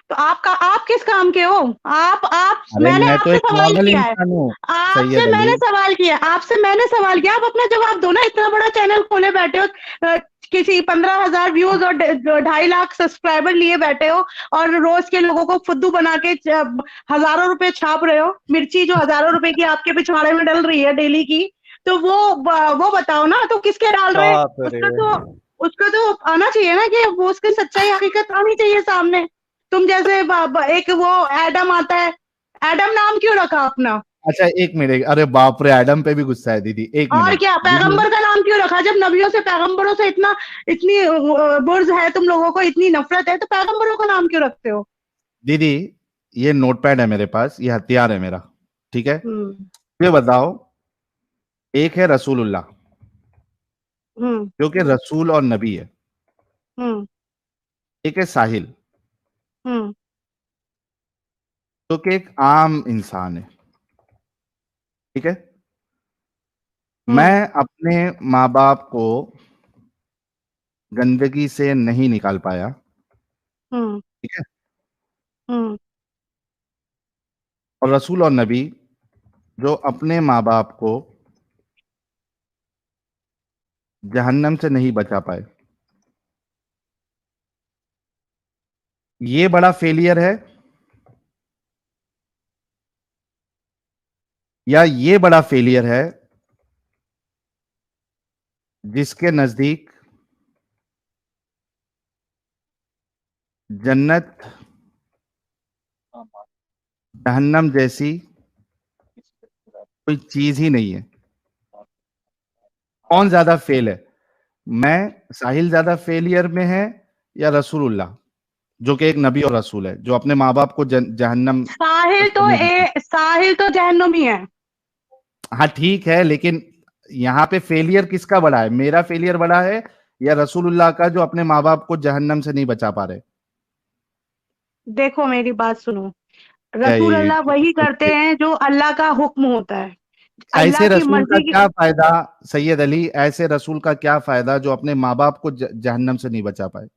Speaker 2: तो आप किस काम के हो?
Speaker 1: अरे
Speaker 2: मैंने
Speaker 1: मैं तो
Speaker 2: आपसे
Speaker 1: एक
Speaker 2: सवाल
Speaker 1: नॉर्मल
Speaker 2: किया है।
Speaker 1: इंसान हूँ सैयद अली।
Speaker 2: आपसे मैंने सवाल किया, आप अपना जवाब दो ना। इतना बड़ा चैनल खोले बैठे हो, किसी 15,000 व्यूज और 2.5 लाख सब्सक्राइबर लिए बैठे हो, और रोज के लोगों को फुद्दू बना के हजारों रुपए छाप रहे हो। मिर्ची जो हजारों रुपए की आपके पिछवाड़े में डल रही है डेली की, तो वो बताओ ना, तो किसके डाल रहे हैं?
Speaker 3: बाप रे।
Speaker 2: उसका तो आना चाहिए ना, कि वो उसकी सच्चाई हकीकत आनी चाहिए सामने। तुम जैसे एक वो एडम आता है, एडम नाम क्यों रखा अपना?
Speaker 1: अच्छा, एक मिनट, अरे बाप रे, एडम पे भी गुस्सा है दीदी, एक
Speaker 2: और
Speaker 1: मिनट
Speaker 2: क्या,
Speaker 1: दीदी।
Speaker 2: पैगंबर का नाम क्यों रखा? जब नबियों से, पैगंबरों से इतनी बुर्ज है तुम लोगों को, इतनी नफरत है, तो पैगंबरों का नाम क्यों रखते हो?
Speaker 1: दीदी, ये नोटपैड है मेरे पास, ये हथियार है मेरा, ठीक है?
Speaker 2: हम्म।
Speaker 1: ये बताओ, एक है रसूलुल्लाह
Speaker 2: हम्म।
Speaker 1: जो कि रसूल और नबी है,
Speaker 2: हम्म।
Speaker 1: एक है साहिल
Speaker 2: हम्म।
Speaker 1: जो कि एक आम इंसान है, ठीक है?
Speaker 2: हम्म।
Speaker 1: मैं अपने माँ बाप को गंदगी से नहीं निकाल पाया,
Speaker 2: हम्म।
Speaker 1: ठीक है?
Speaker 2: हम्म।
Speaker 1: और रसूल और नबी जो अपने माँ बाप को जहन्नम से नहीं बचा पाए, ये बड़ा फेलियर है या ये बड़ा फेलियर है जिसके नजदीक जन्नत जहन्नम जैसी कोई चीज ही नहीं है? कौन ज्यादा फेल है? मैं, साहिल ज्यादा फेलियर में है, या रसूलुल्लाह जो कि एक नबी और रसूल है, जो अपने माँ बाप को जहन्नम से नहीं बचा?
Speaker 2: साहिल तो जहन्नुमी है।
Speaker 1: हाँ ठीक है, लेकिन यहाँ पे फेलियर किसका बड़ा है? मेरा फेलियर बड़ा है या रसूलुल्लाह का जो अपने माँ बाप को जहन्नम से नहीं बचा पा रहे?
Speaker 2: देखो मेरी बात सुनो, रसूल
Speaker 1: ये
Speaker 2: अल्लाह वही करते हैं जो अल्लाह का हुक्म होता है, अल्लाह
Speaker 1: ऐसे
Speaker 2: की
Speaker 1: रसूल का
Speaker 2: मर्जी की।
Speaker 1: क्या फायदा? सैयद अली, ऐसे रसूल का क्या फायदा जो अपने माँ बाप को जहन्नम से नहीं बचा पाए?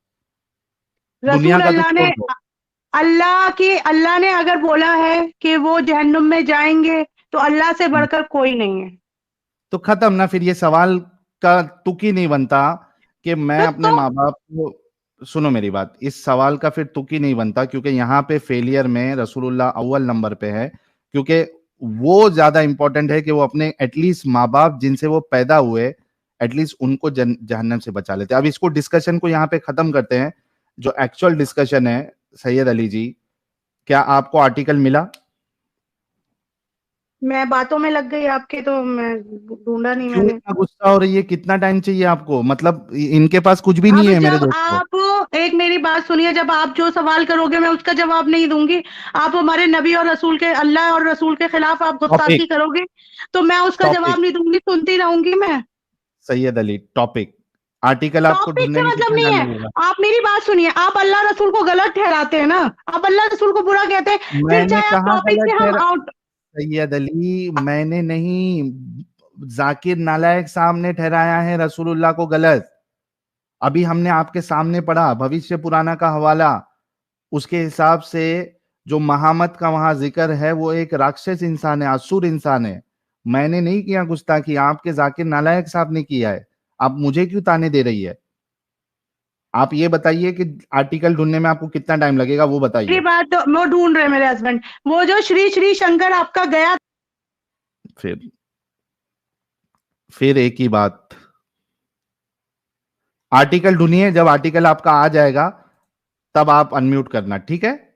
Speaker 1: दुनिया
Speaker 2: रसूल
Speaker 1: का तो
Speaker 2: अल्लाह ने
Speaker 1: छोड़ दो।
Speaker 2: अल्लाह ने अगर बोला है कि वो जहन्नुम में जाएंगे, तो अल्लाह से बढ़कर कोई नहीं है।
Speaker 1: तो खत्म ना, फिर ये सवाल का तुक ही नहीं बनता कि मैं अपने माँ बाप को, सुनो मेरी बात, इस सवाल का फिर तुक ही नहीं बनता, क्योंकि यहाँ पे फेलियर में रसूलुल्लाह अव्वल नंबर पे है, क्योंकि वो ज्यादा इंपॉर्टेंट है कि वो अपने एटलीस्ट माँ बाप जिनसे वो पैदा हुए एटलीस्ट उनको जहन्नम से बचा लेते। अब इसको डिस्कशन को यहाँ पे खत्म करते हैं। जो एक्चुअल डिस्कशन है सैयद अली जी, क्या आपको आर्टिकल मिला?
Speaker 2: मैं बातों में लग गई आपके, तो मैं ढूंढा नहीं
Speaker 1: क्यों
Speaker 2: मैंने।
Speaker 1: इतना गुस्सा हो रही है? कितना टाइम चाहिए आपको? मतलब इनके पास कुछ भी नहीं है मेरे
Speaker 2: जब
Speaker 1: दोस्तों।
Speaker 2: आप एक मेरी बात सुनिए, जब आप जो सवाल करोगे मैं उसका जवाब नहीं दूंगी। आप हमारे नबी और रसूल के, अल्लाह और रसूल के खिलाफ आप गुस्ताखी करोगे तो मैं उसका जवाब नहीं दूंगी, सुनती रहूंगी मैं।
Speaker 1: सैयद अली, टॉपिक, आर्टिकल आपको
Speaker 2: टॉपिक
Speaker 1: ढूंढने
Speaker 2: से
Speaker 1: में
Speaker 2: मतलब
Speaker 1: कितना
Speaker 2: नहीं
Speaker 1: टाइम
Speaker 2: है।
Speaker 1: लगेगा?
Speaker 2: आप मेरी बात सुनिए, आप अल्लाह रसूल को गलत ठहराते हैं ना, आप अल्लाह रसूल को बुरा कहते हैं, फिर
Speaker 1: मैंने
Speaker 2: चाहे आप
Speaker 1: कहा
Speaker 2: टॉपिक
Speaker 1: गलत
Speaker 2: से हम
Speaker 1: ठहरा?
Speaker 2: आउट।
Speaker 1: सैयद अली, मैंने नहीं, जाकिर नालायक साहब ने ठहराया है रसूलुल्लाह को गलत। अभी हमने आपके सामने पढ़ा भविष्य पुराना का हवाला, उसके हिसाब से जो महामत का वहां जिक्र है वो एक राक्षस इंसान है, असुर इंसान है। मैंने नहीं किया गुस्ताखी, आपके जाकिर नालायक साहब ने किया है। आप मुझे क्यों ताने दे रही है? आप ये बताइए कि आर्टिकल ढूंढने में आपको कितना टाइम लगेगा, वो
Speaker 2: मेरी
Speaker 1: बताइए।
Speaker 2: बात तो वो ढूंढ रहे मेरे हस्बैंड, वो जो श्री श्री शंकर आपका गया।
Speaker 1: फिर एक ही बात, आर्टिकल ढूंढिए, जब आर्टिकल आपका आ जाएगा तब आप अनम्यूट करना, ठीक है?